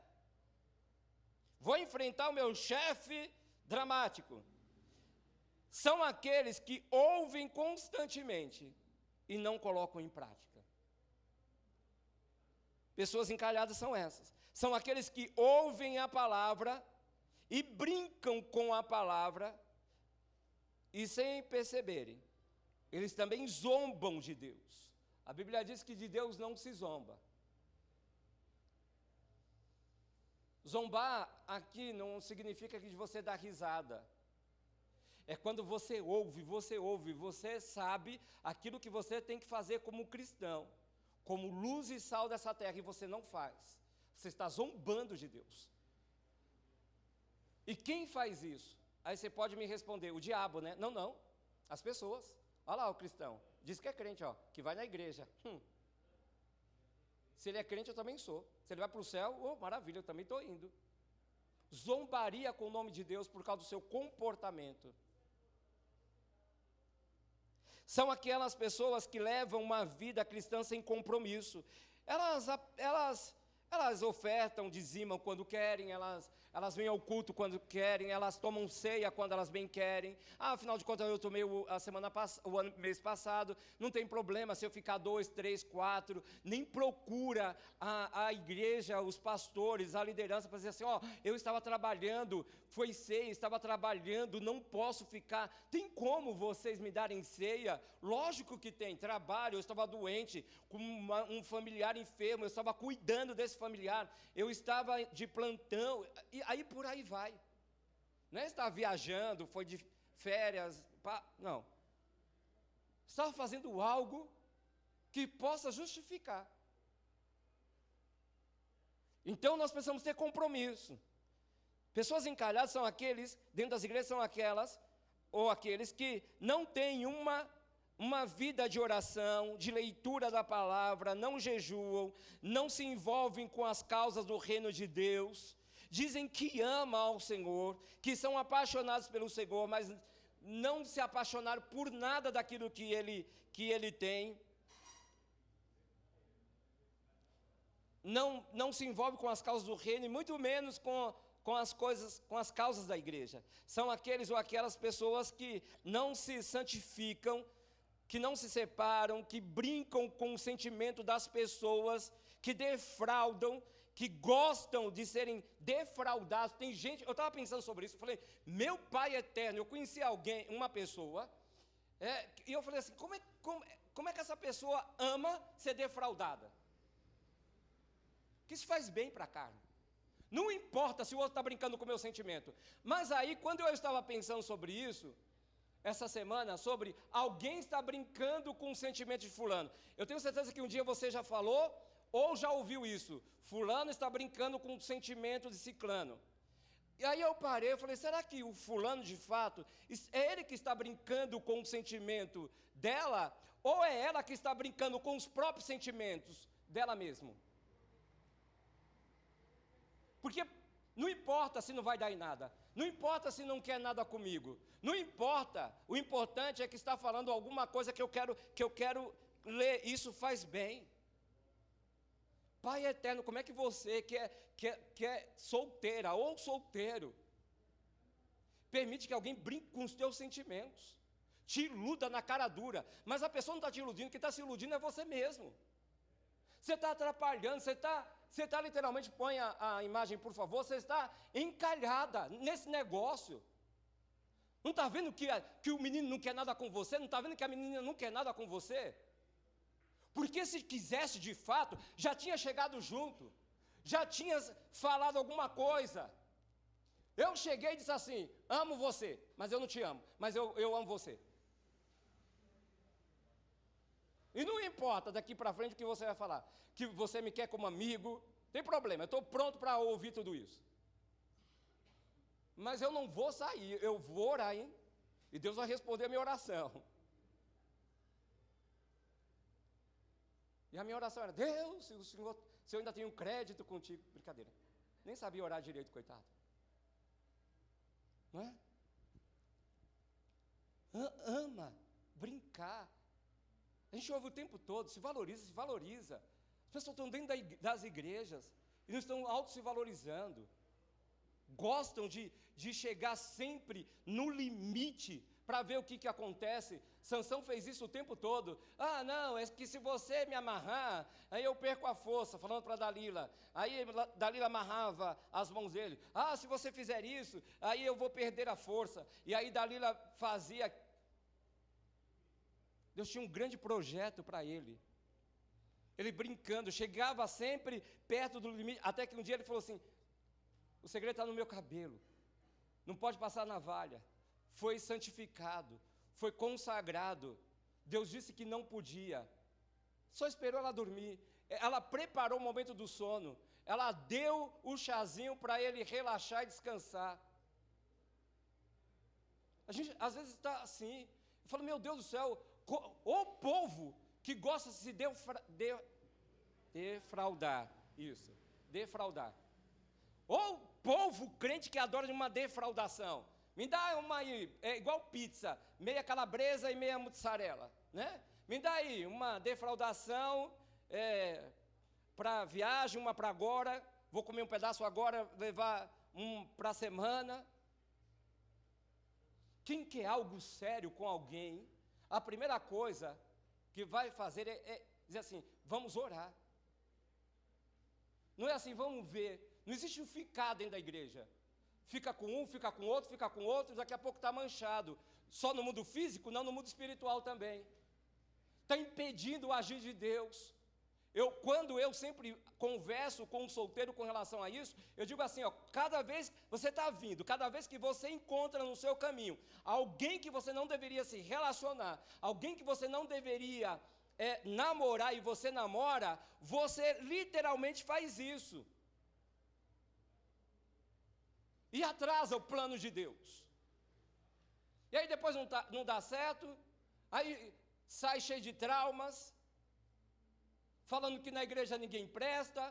Vou enfrentar o meu chefe dramático. São aqueles que ouvem constantemente e não colocam em prática. Pessoas encalhadas são essas. São aqueles que ouvem a palavra e brincam com a palavra e sem perceberem, eles também zombam de Deus. A Bíblia diz que de Deus não se zomba. Zombar aqui não significa que você dá risada. É quando você ouve, você sabe aquilo que você tem que fazer como cristão, como luz e sal dessa terra, e você não faz. Você está zombando de Deus. E quem faz isso? Aí você pode me responder, o diabo, né? Não, as pessoas. Olha lá o cristão, diz que é crente, ó, que vai na igreja. Se ele é crente, eu também sou. Se ele vai para o céu, oh, maravilha, eu também estou indo. Zombaria com o nome de Deus por causa do seu comportamento. São aquelas pessoas que levam uma vida cristã sem compromisso. Elas ofertam, dizimam quando querem, elas vêm ao culto quando querem, elas tomam ceia quando elas bem querem. Afinal de contas, eu tomei mês passado, não tem problema se eu ficar 2, 3, 4, nem procura a igreja, os pastores, a liderança para dizer assim, eu estava trabalhando, foi ceia, estava trabalhando, não posso ficar. Tem como vocês me darem ceia? Lógico que tem, trabalho, eu estava doente, com um familiar enfermo, eu estava cuidando desse familiar, eu estava de plantão, e aí por aí vai. Não é estar viajando, foi de férias, não. Estava fazendo algo que possa justificar. Então nós precisamos ter compromisso. Pessoas encalhadas são aqueles, dentro das igrejas são aquelas, ou aqueles que não têm uma vida de oração, de leitura da palavra, não jejuam, não se envolvem com as causas do reino de Deus, dizem que amam ao Senhor, que são apaixonados pelo Senhor, mas não se apaixonaram por nada daquilo que Ele tem. Não se envolve com as causas do reino, e muito menos com as causas da igreja. São aqueles ou aquelas pessoas que não se santificam, que não se separam, que brincam com o sentimento das pessoas, que defraudam, que gostam de serem defraudados. Tem gente, eu estava pensando sobre isso, eu falei, meu Pai eterno, eu conheci uma pessoa, e eu falei assim, como é que essa pessoa ama ser defraudada? Que isso faz bem para a carne. Não importa se o outro está brincando com o meu sentimento. Mas aí, quando eu estava pensando sobre isso, essa semana sobre alguém está brincando com o sentimento de fulano. Eu tenho certeza que um dia você já falou ou já ouviu isso. Fulano está brincando com o sentimento de ciclano. E aí eu parei, eu falei, será que o fulano de fato, é ele que está brincando com o sentimento dela, ou é ela que está brincando com os próprios sentimentos dela mesma? Porque não importa se não vai dar em nada, não importa se não quer nada comigo, não importa, o importante é que está falando alguma coisa que eu quero ler, isso faz bem. Pai eterno, como é que você que é solteira ou solteiro, permite que alguém brinque com os teus sentimentos, te iluda na cara dura, mas a pessoa não está te iludindo, quem está se iludindo é você mesmo. Você está atrapalhando, você está literalmente, põe a imagem por favor, você está encalhada nesse negócio. Não está vendo que o menino não quer nada com você? Não está vendo que a menina não quer nada com você? Porque se quisesse de fato, já tinha chegado junto, já tinha falado alguma coisa. Eu cheguei e disse assim, amo você, mas eu não te amo, mas eu amo você. E não importa daqui para frente o que você vai falar, que você me quer como amigo, tem problema, eu estou pronto para ouvir tudo isso. Mas eu não vou sair, eu vou orar, hein? E Deus vai responder a minha oração. E a minha oração era, Deus, se eu ainda tenho crédito contigo. Brincadeira, nem sabia orar direito, coitado. Não é? Ama brincar. A gente ouve o tempo todo, se valoriza, se valoriza. As pessoas estão dentro das igrejas e não estão auto se valorizando. Gostam de chegar sempre no limite para ver o que acontece. Sansão fez isso o tempo todo. Ah, não, é que se você me amarrar, aí eu perco a força, falando para Dalila. Aí Dalila amarrava as mãos dele. Ah, se você fizer isso, aí eu vou perder a força. E aí Dalila fazia. Deus tinha um grande projeto para ele. Ele brincando, chegava sempre perto do limite, até que um dia ele falou assim, o segredo está no meu cabelo, não pode passar navalha. Foi santificado, foi consagrado. Deus disse que não podia. Só esperou ela dormir. Ela preparou o momento do sono. Ela deu o chazinho para ele relaxar e descansar. A gente às vezes está assim. Eu falo, meu Deus do céu, o povo que gosta de se defraudar. Isso, defraudar. Ou povo crente que adora uma defraudação. Me dá uma aí, é igual pizza, meia calabresa e meia mussarela, né? Me dá aí uma defraudação para viagem, uma para agora, vou comer um pedaço agora, levar um para a semana. Quem quer algo sério com alguém, a primeira coisa que vai fazer é dizer assim, vamos orar. Não é assim, vamos ver. Não existe um ficar dentro da igreja. Fica com um, fica com outro, daqui a pouco está manchado. Só no mundo físico, não no mundo espiritual também. Está impedindo o agir de Deus. Quando eu sempre converso com um solteiro com relação a isso, eu digo assim, ó, cada vez que você está vindo, cada vez que você encontra no seu caminho alguém que você não deveria se relacionar, alguém que você não deveria namorar e você namora, você literalmente faz isso. E atrasa o plano de Deus. E aí depois não dá certo, aí sai cheio de traumas, falando que na igreja ninguém presta,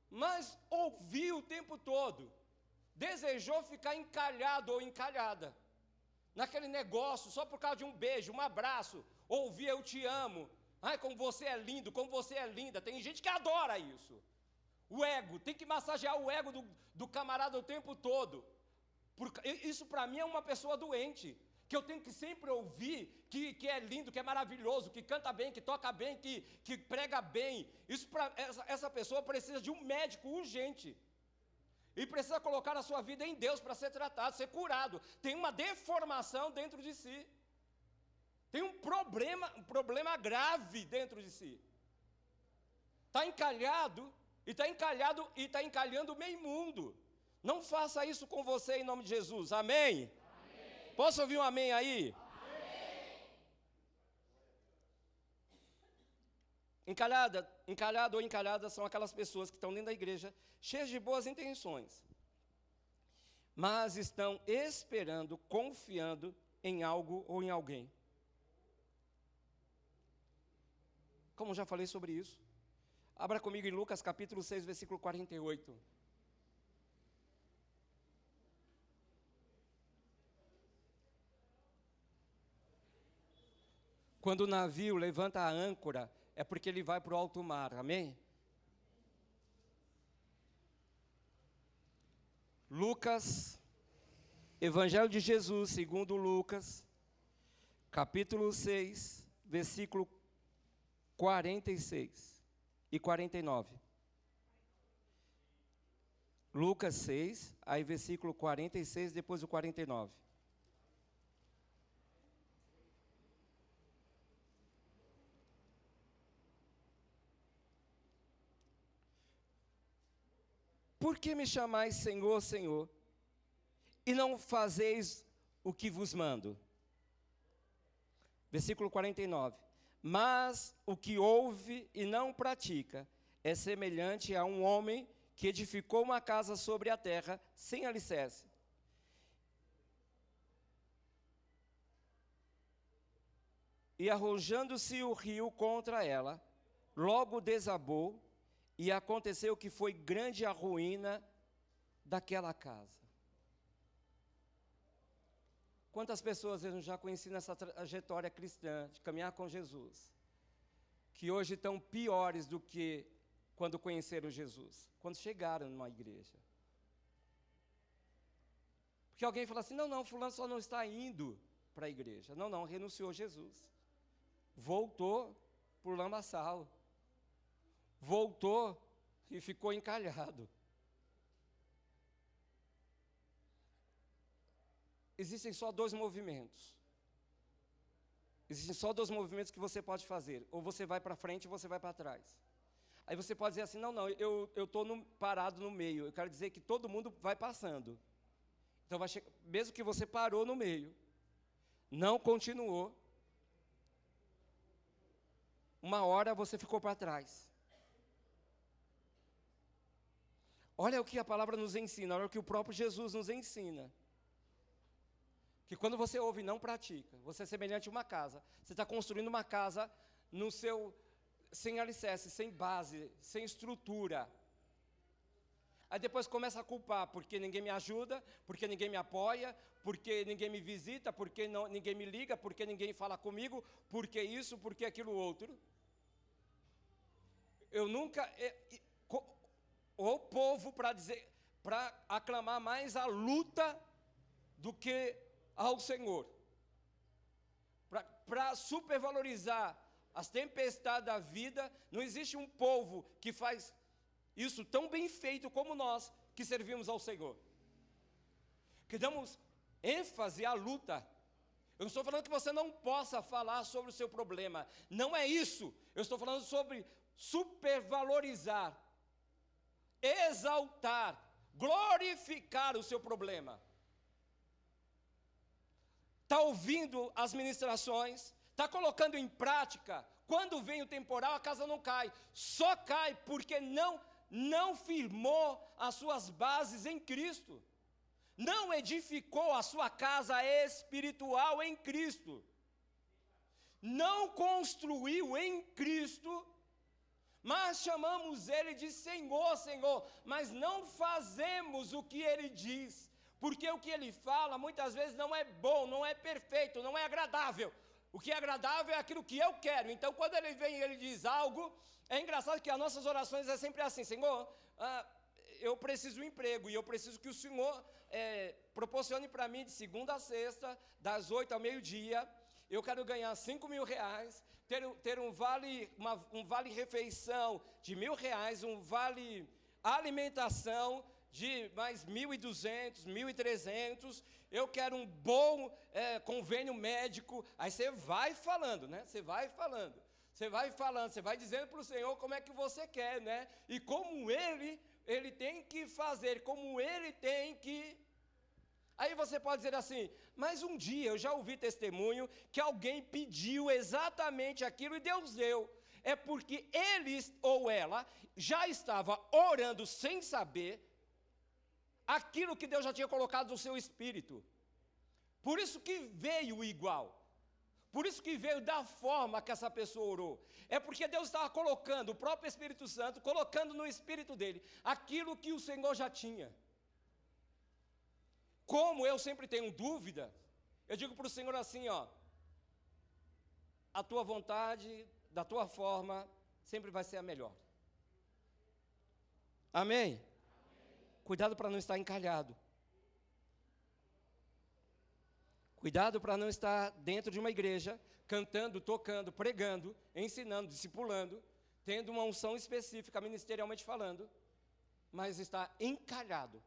mas ouviu o tempo todo, desejou ficar encalhado ou encalhada, naquele negócio, só por causa de um beijo, um abraço, ouvir eu te amo, ai como você é lindo, como você é linda, tem gente que adora isso. O ego, tem que massagear o ego do camarada o tempo todo. Isso para mim é uma pessoa doente, que eu tenho que sempre ouvir que é lindo, que é maravilhoso, que canta bem, que toca bem, que prega bem. Isso essa pessoa precisa de um médico urgente. E precisa colocar a sua vida em Deus para ser tratado, ser curado. Tem uma deformação dentro de si. Tem um problema grave dentro de si. Está encalhado. E está encalhando o meio mundo. Não faça isso com você em nome de Jesus, amém? Amém. Posso ouvir um amém aí? Encalhado ou encalhada são aquelas pessoas que estão dentro da igreja, cheias de boas intenções, mas estão esperando, confiando em algo ou em alguém. Como já falei sobre isso, abra comigo em Lucas capítulo 6, versículo 48. Quando o navio levanta a âncora, é porque ele vai para o alto mar, amém? Lucas, Evangelho de Jesus, segundo Lucas, capítulo 6, versículo 46 e 49. Lucas 6, aí versículo 46, depois o 49. Por que me chamais Senhor, Senhor, e não fazeis o que vos mando? Versículo 49. Mas o que ouve e não pratica é semelhante a um homem que edificou uma casa sobre a terra sem alicerce. E arrojando-se o rio contra ela, logo desabou, e aconteceu que foi grande a ruína daquela casa. Quantas pessoas eu já conheci nessa trajetória cristã, de caminhar com Jesus, que hoje estão piores do que quando conheceram Jesus, quando chegaram numa igreja. Porque alguém fala assim, não, fulano só não está indo para a igreja. Não, renunciou a Jesus. Voltou por lamaçal. Voltou e ficou encalhado. Existem só dois movimentos. Existem só dois movimentos que você pode fazer. Ou você vai para frente ou você vai para trás. Aí você pode dizer assim, não, eu estou parado no meio. Eu quero dizer que todo mundo vai passando. Então, mesmo que você parou no meio, não continuou, uma hora você ficou para trás. Olha o que a palavra nos ensina, olha o que o próprio Jesus nos ensina. Que quando você ouve e não pratica, você é semelhante a uma casa. Você está construindo uma casa sem alicerce, sem base, sem estrutura. Aí depois começa a culpar, porque ninguém me ajuda, porque ninguém me apoia, porque ninguém me visita, porque ninguém me liga, porque ninguém fala comigo, porque isso, porque aquilo outro. Eu nunca... O povo para aclamar mais a luta do que ao Senhor, para supervalorizar as tempestades da vida. Não existe um povo que faz isso tão bem feito como nós, que servimos ao Senhor, que damos ênfase à luta. Eu não estou falando que você não possa falar sobre o seu problema, não é isso. Eu estou falando sobre supervalorizar, exaltar, glorificar o seu problema. Está ouvindo as ministrações, está colocando em prática. Quando vem o temporal, a casa não cai. Só cai porque não firmou as suas bases em Cristo. Não edificou a sua casa espiritual em Cristo. Não construiu em Cristo, mas chamamos Ele de Senhor, Senhor, mas não fazemos o que Ele diz, porque o que Ele fala muitas vezes não é bom, não é perfeito, não é agradável. O que é agradável é aquilo que eu quero. Então, quando Ele vem e Ele diz algo, é engraçado que as nossas orações é sempre assim, Senhor, eu preciso de um emprego, e eu preciso que o Senhor proporcione para mim de segunda a sexta, das 8 ao meio-dia. Eu quero ganhar R$5.000, ter um vale refeição de R$1.000, um vale alimentação de mais 1.200, 1.300, eu quero um bom convênio médico. Aí você vai falando, né? Você vai falando, você vai dizendo para o Senhor como é que você quer, né? E como Ele tem que fazer, como Ele tem que Aí você pode dizer assim, mas um dia eu já ouvi testemunho que alguém pediu exatamente aquilo e Deus deu. É porque ele ou ela já estava orando sem saber aquilo que Deus já tinha colocado no seu espírito. Por isso que veio igual. Por isso que veio da forma que essa pessoa orou. É porque Deus estava colocando, o próprio Espírito Santo, colocando no espírito dele aquilo que o Senhor já tinha. Como eu sempre tenho dúvida, eu digo para o Senhor assim, ó, a tua vontade, da tua forma, sempre vai ser a melhor. Amém? Amém. Cuidado para não estar encalhado. Cuidado para não estar dentro de uma igreja, cantando, tocando, pregando, ensinando, discipulando, tendo uma unção específica, ministerialmente falando, mas está encalhado.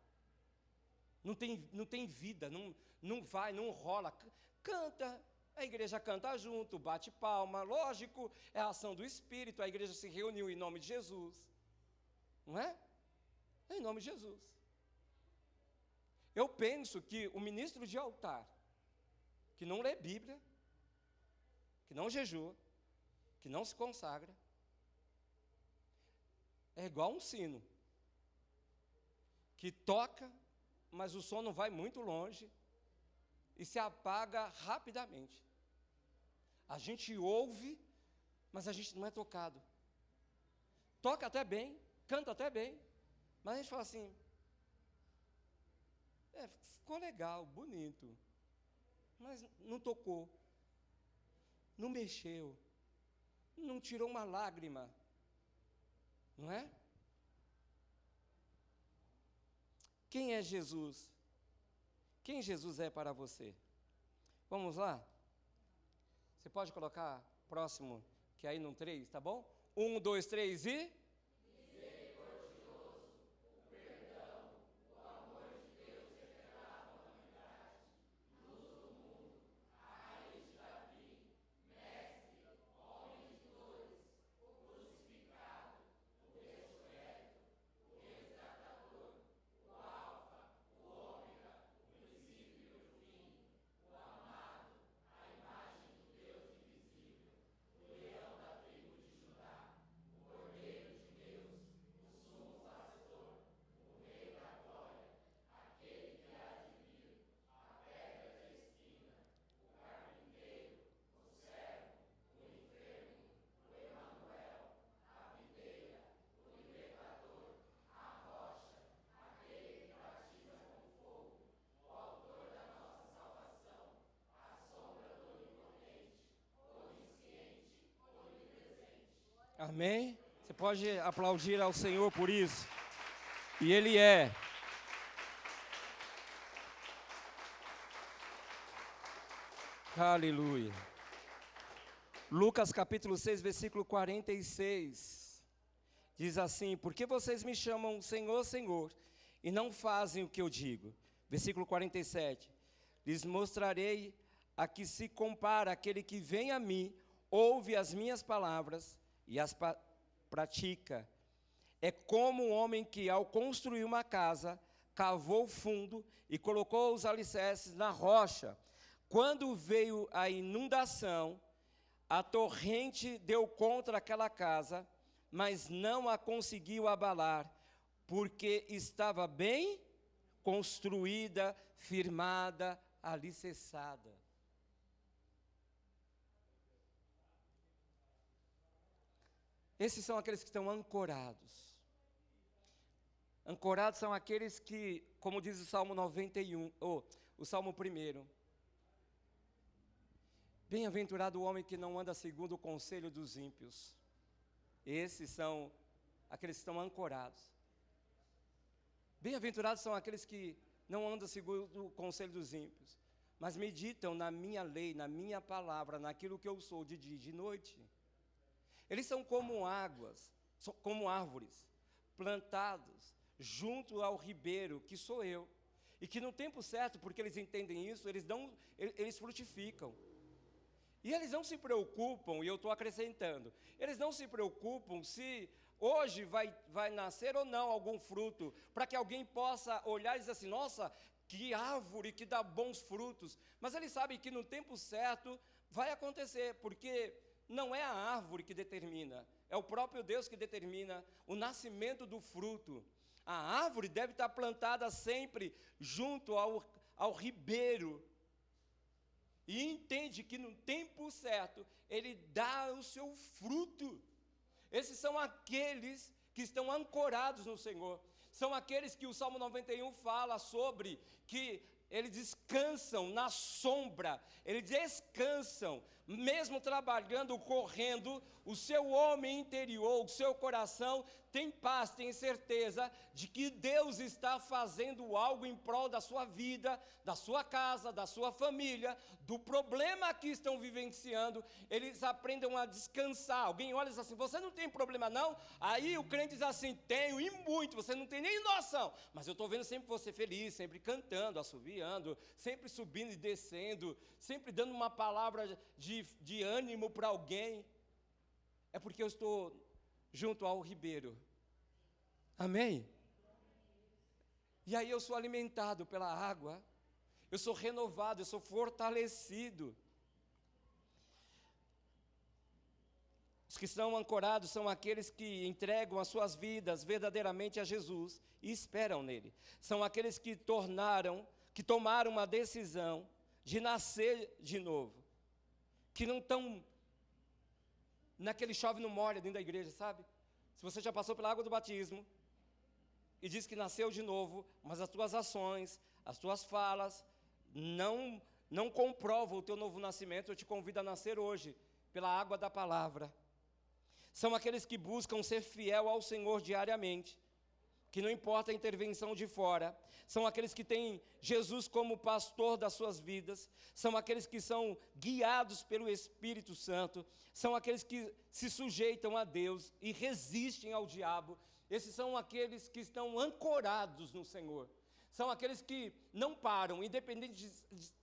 Não tem vida, não vai, não rola. Canta, a igreja canta junto, bate palma, lógico, é a ação do Espírito, a igreja se reuniu em nome de Jesus. Não é? É em nome de Jesus. Eu penso que o ministro de altar, que não lê Bíblia, que não jejua, que não se consagra, é igual um sino, que toca, mas o som não vai muito longe e se apaga rapidamente. A gente ouve, mas a gente não é tocado. Toca até bem, canta até bem, mas a gente fala assim, ficou legal, bonito, mas não tocou, não mexeu, não tirou uma lágrima, não é? Quem é Jesus? Quem Jesus é para você? Vamos lá? Você pode colocar próximo, que aí no 3, tá bom? 1, 2, 3 e... Misericordioso, o perdão, o amor de Deus revelado à humanidade, luz do mundo, a raiz de Davi, mestre, homem de dores, o crucificado, o ressurreto, o resgatador, o alfa, o ômega, o princípio e o fim, o amado, a imagem do Deus invisível, o leão da tribo de Judá, o cordeiro de Deus, o sumo pastor, o rei da glória, aquele que há de vir, a pedra de esquina, o carpinteiro, o servo, o enfermo, o Emanuel, a videira, o libertador, a rocha, aquele que batiza com fogo, o autor da nossa salvação, a sombra do onipotente, onisciente, onipresente. Amém? Você pode aplaudir ao Senhor por isso. E Ele é. Aleluia. Lucas capítulo 6, versículo 46. Diz assim, por que vocês me chamam Senhor, Senhor, e não fazem o que eu digo? Versículo 47. Lhes mostrarei a que se compara aquele que vem a mim, ouve as minhas palavras e as pratica. É como um homem que, ao construir uma casa, cavou fundo e colocou os alicerces na rocha. Quando veio a inundação, a torrente deu contra aquela casa, mas não a conseguiu abalar, porque estava bem construída, firmada, alicerçada. Esses são aqueles que estão ancorados. Ancorados são aqueles que, como diz o Salmo 91, o Salmo 1, bem-aventurado o homem que não anda segundo o conselho dos ímpios. Esses são aqueles que estão ancorados. Bem-aventurados são aqueles que não andam segundo o conselho dos ímpios, mas meditam na minha lei, na minha palavra, naquilo que eu sou de dia e de noite. Eles são como águas, como árvores, plantados junto ao ribeiro, que sou eu. E que no tempo certo, porque eles entendem isso, eles frutificam. E eles não se preocupam, e eu estou acrescentando, eles não se preocupam se hoje vai nascer ou não algum fruto, para que alguém possa olhar e dizer assim, nossa, que árvore que dá bons frutos, mas ele sabe que no tempo certo vai acontecer, porque não é a árvore que determina, é o próprio Deus que determina o nascimento do fruto. A árvore deve estar plantada sempre junto ao ribeiro, e entende que no tempo certo ele dá o seu fruto. Esses são aqueles que estão ancorados no Senhor, são aqueles que o Salmo 91 fala sobre, que eles descansam na sombra, eles descansam, mesmo trabalhando, correndo, o seu homem interior, o seu coração tem paz, tem certeza de que Deus está fazendo algo em prol da sua vida, da sua casa, da sua família, do problema que estão vivenciando. Eles aprendem a descansar. Alguém olha e diz assim: você não tem problema não? Aí o crente diz assim: tenho, e muito, você não tem nem noção, mas eu estou vendo sempre você feliz, sempre cantando, assobiando, sempre subindo e descendo, sempre dando uma palavra de ânimo para alguém. É porque eu estou junto ao ribeiro. Amém? E aí eu sou alimentado pela água, eu sou renovado, eu sou fortalecido. Os que estão ancorados são aqueles que entregam as suas vidas verdadeiramente a Jesus e esperam nele. São aqueles que tomaram uma decisão de nascer de novo, que não estão naquele chove não molha dentro da igreja, sabe? Se você já passou pela água do batismo e diz que nasceu de novo, mas as tuas ações, as tuas falas não comprovam o teu novo nascimento, eu te convido a nascer hoje pela água da palavra. São aqueles que buscam ser fiel ao Senhor diariamente, que não importa a intervenção de fora. São aqueles que têm Jesus como pastor das suas vidas. São aqueles que são guiados pelo Espírito Santo. São aqueles que se sujeitam a Deus e resistem ao diabo. Esses são aqueles que estão ancorados no Senhor. São aqueles que não param, independente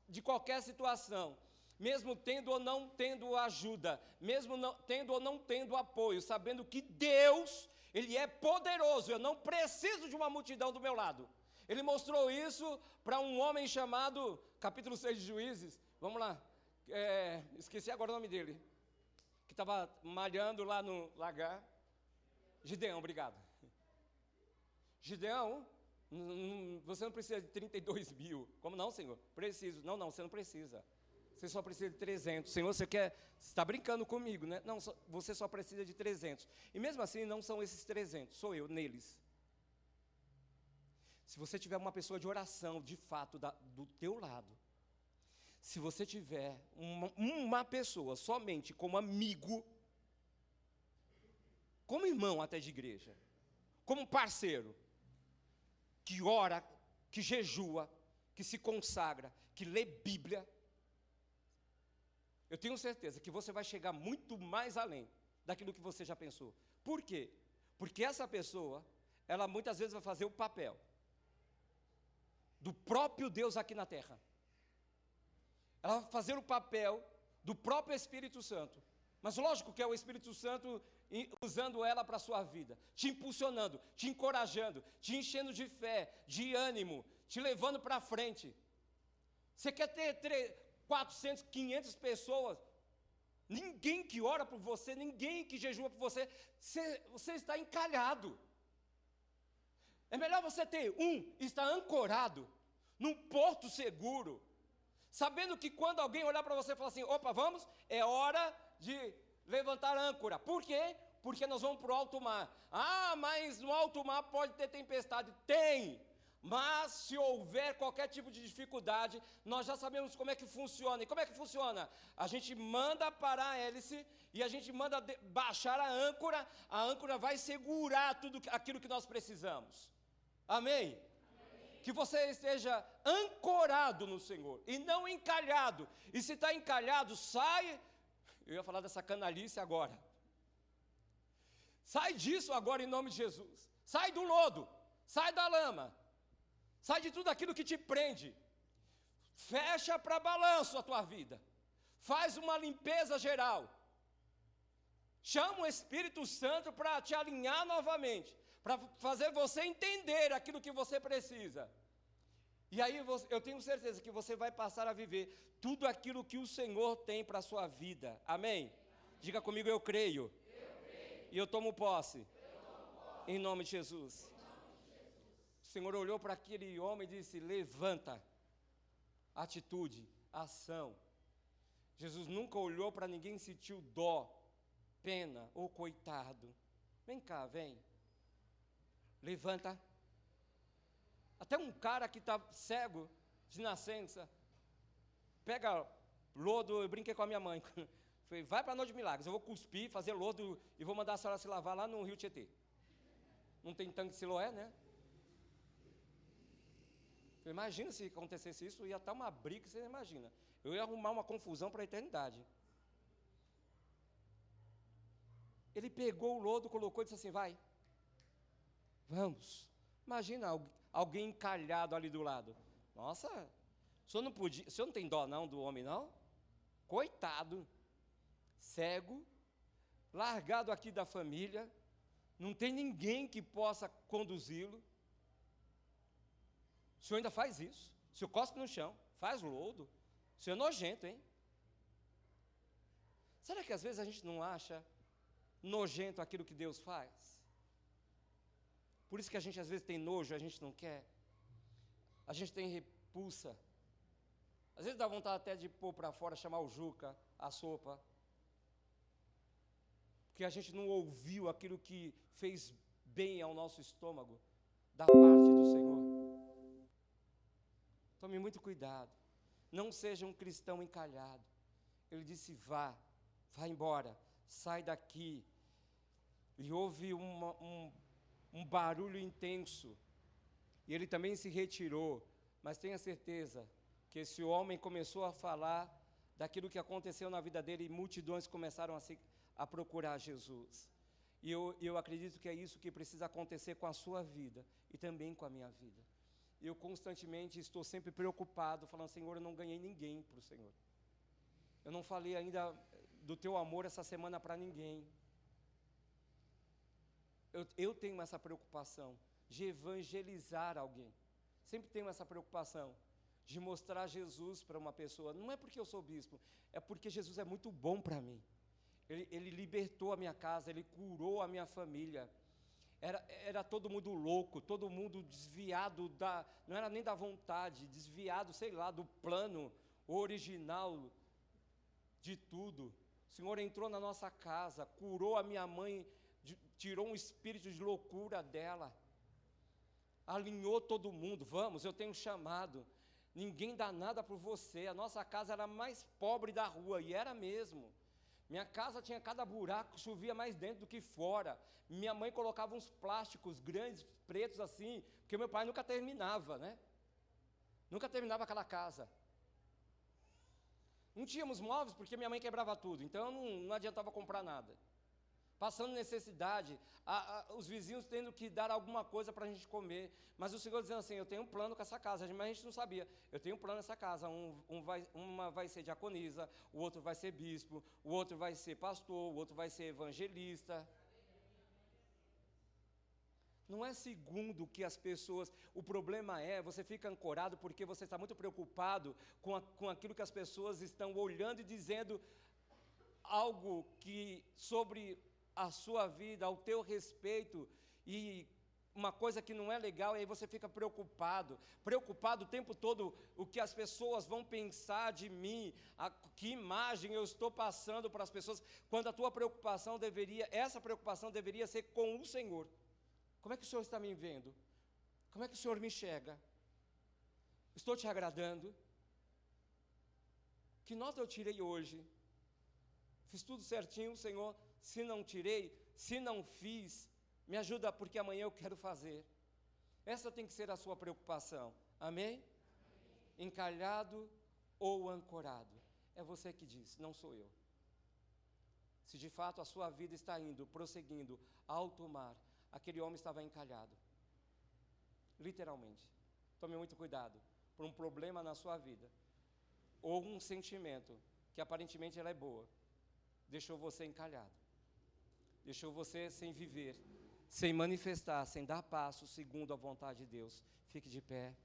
de qualquer situação, mesmo tendo ou não tendo ajuda, mesmo tendo ou não tendo apoio, sabendo que Deus, Ele é poderoso, eu não preciso de uma multidão do meu lado. Ele mostrou isso para um homem chamado, capítulo 6 de Juízes, vamos lá, esqueci agora o nome dele, que estava malhando lá no lagar. Gideão, obrigado. Gideão, você não precisa de 32 mil, como não, Senhor? Preciso. Não, você não precisa. Você só precisa de 300. Senhor, você está brincando comigo, né? Não, você só precisa de 300. E mesmo assim, não são esses 300, sou eu neles. Se você tiver uma pessoa de oração, de fato, do teu lado, se você tiver uma pessoa somente como amigo, como irmão até de igreja, como parceiro, que ora, que jejua, que se consagra, que lê Bíblia, eu tenho certeza que você vai chegar muito mais além daquilo que você já pensou. Por quê? Porque essa pessoa, ela muitas vezes vai fazer o papel do próprio Deus aqui na terra. Ela vai fazer o papel do próprio Espírito Santo. Mas lógico que é o Espírito Santo usando ela para a sua vida, te impulsionando, te encorajando, te enchendo de fé, de ânimo, te levando para frente. Você quer ter 400, 500 pessoas, ninguém que ora por você, ninguém que jejua por você, você está encalhado. É melhor você ter estar ancorado num porto seguro, sabendo que quando alguém olhar para você e falar assim: opa, vamos, é hora de levantar âncora. Por quê? Porque nós vamos para o alto mar. Ah, mas no alto mar pode ter tempestade. Tem! Mas se houver qualquer tipo de dificuldade, nós já sabemos como é que funciona. E como é que funciona? A gente manda parar a hélice e a gente manda baixar a âncora vai segurar tudo aquilo que nós precisamos. Amém? Amém. Que você esteja ancorado no Senhor e não encalhado. E se está encalhado, sai. Eu ia falar dessa canalice agora. Sai disso agora em nome de Jesus. Sai do lodo, sai da lama. Sai de tudo aquilo que te prende. Fecha para balanço a tua vida. Faz uma limpeza geral. Chama o Espírito Santo para te alinhar novamente, para fazer você entender aquilo que você precisa. E aí eu tenho certeza que você vai passar a viver tudo aquilo que o Senhor tem para a sua vida. Amém? Diga comigo, eu creio. E eu tomo posse. Em nome de Jesus. O Senhor olhou para aquele homem e disse: levanta. Atitude, ação. Jesus nunca olhou para ninguém e sentiu dó, pena ou coitado. Vem cá, vem. Levanta. Até um cara que está cego de nascença, pega lodo. Eu brinquei com a minha mãe. Falei, vai para a Noite de Milagres, eu vou cuspir, fazer lodo e vou mandar a senhora se lavar lá no Rio Tietê. Não tem tanque de Siloé, né? Imagina se acontecesse isso, ia estar uma briga, você imagina. Eu ia arrumar uma confusão para a eternidade. Ele pegou o lodo, colocou e disse assim: vai, vamos. Imagina alguém encalhado ali do lado. Nossa, o senhor não podia, o senhor não tem dó não do homem não? Coitado, cego, largado aqui da família, não tem ninguém que possa conduzi-lo. O senhor ainda faz isso, o senhor cospe no chão, faz lodo, o senhor é nojento, hein? Será que às vezes a gente não acha nojento aquilo que Deus faz? Por isso que a gente às vezes tem nojo, a gente não quer, a gente tem repulsa, às vezes dá vontade até de pôr para fora, chamar o Juca, a sopa, porque a gente não ouviu aquilo que fez bem ao nosso estômago, da parte do Senhor. Tome muito cuidado, não seja um cristão encalhado. Ele disse: vá embora, sai daqui. E houve um barulho intenso, e ele também se retirou, mas tenha certeza que esse homem começou a falar daquilo que aconteceu na vida dele, e multidões começaram a procurar Jesus. E eu acredito que é isso que precisa acontecer com a sua vida, e também com a minha vida. Eu constantemente estou sempre preocupado, falando: Senhor, eu não ganhei ninguém para o Senhor. Eu não falei ainda do teu amor essa semana para ninguém. Eu tenho essa preocupação de evangelizar alguém. Sempre tenho essa preocupação de mostrar Jesus para uma pessoa. Não é porque eu sou bispo, é porque Jesus é muito bom para mim. Ele libertou a minha casa, Ele curou a minha família. Era todo mundo louco, todo mundo desviado, não era nem da vontade, desviado, sei lá, do plano original de tudo. O Senhor entrou na nossa casa, curou a minha mãe, tirou um espírito de loucura dela, alinhou todo mundo. Vamos, eu tenho chamado, ninguém dá nada por você. A nossa casa era a mais pobre da rua, e era mesmo. Minha casa tinha cada buraco, chovia mais dentro do que fora. Minha mãe colocava uns plásticos grandes, pretos assim, porque meu pai nunca terminava, né? Nunca terminava aquela casa. Não tínhamos móveis porque minha mãe quebrava tudo, então não adiantava comprar nada. Passando necessidade, os vizinhos tendo que dar alguma coisa para a gente comer, mas o Senhor dizendo assim: eu tenho um plano com essa casa, mas a gente não sabia. Eu tenho um plano nessa casa, uma vai ser diaconisa, o outro vai ser bispo, o outro vai ser pastor, o outro vai ser evangelista. Não é segundo que as pessoas, o problema é, você fica ancorado porque você está muito preocupado com aquilo que as pessoas estão olhando e dizendo algo que sobre a sua vida, ao teu respeito, e uma coisa que não é legal, e aí você fica preocupado o tempo todo, o que as pessoas vão pensar de mim, que imagem eu estou passando para as pessoas, quando a tua preocupação essa preocupação deveria ser com o Senhor. Como é que o Senhor está me vendo? Como é que o Senhor me enxerga? Estou te agradando? Que nota eu tirei hoje? Fiz tudo certinho, Senhor? Se não tirei, se não fiz, me ajuda, porque amanhã eu quero fazer. Essa tem que ser a sua preocupação, amém? Amém. Encalhado ou ancorado? É você que diz, não sou eu. Se de fato a sua vida está indo, prosseguindo, alto mar, aquele homem estava encalhado, literalmente. Tome muito cuidado, por um problema na sua vida, ou um sentimento, que aparentemente ela é boa, deixou você encalhado, deixou você sem viver, sem manifestar, sem dar passo segundo a vontade de Deus. Fique de pé.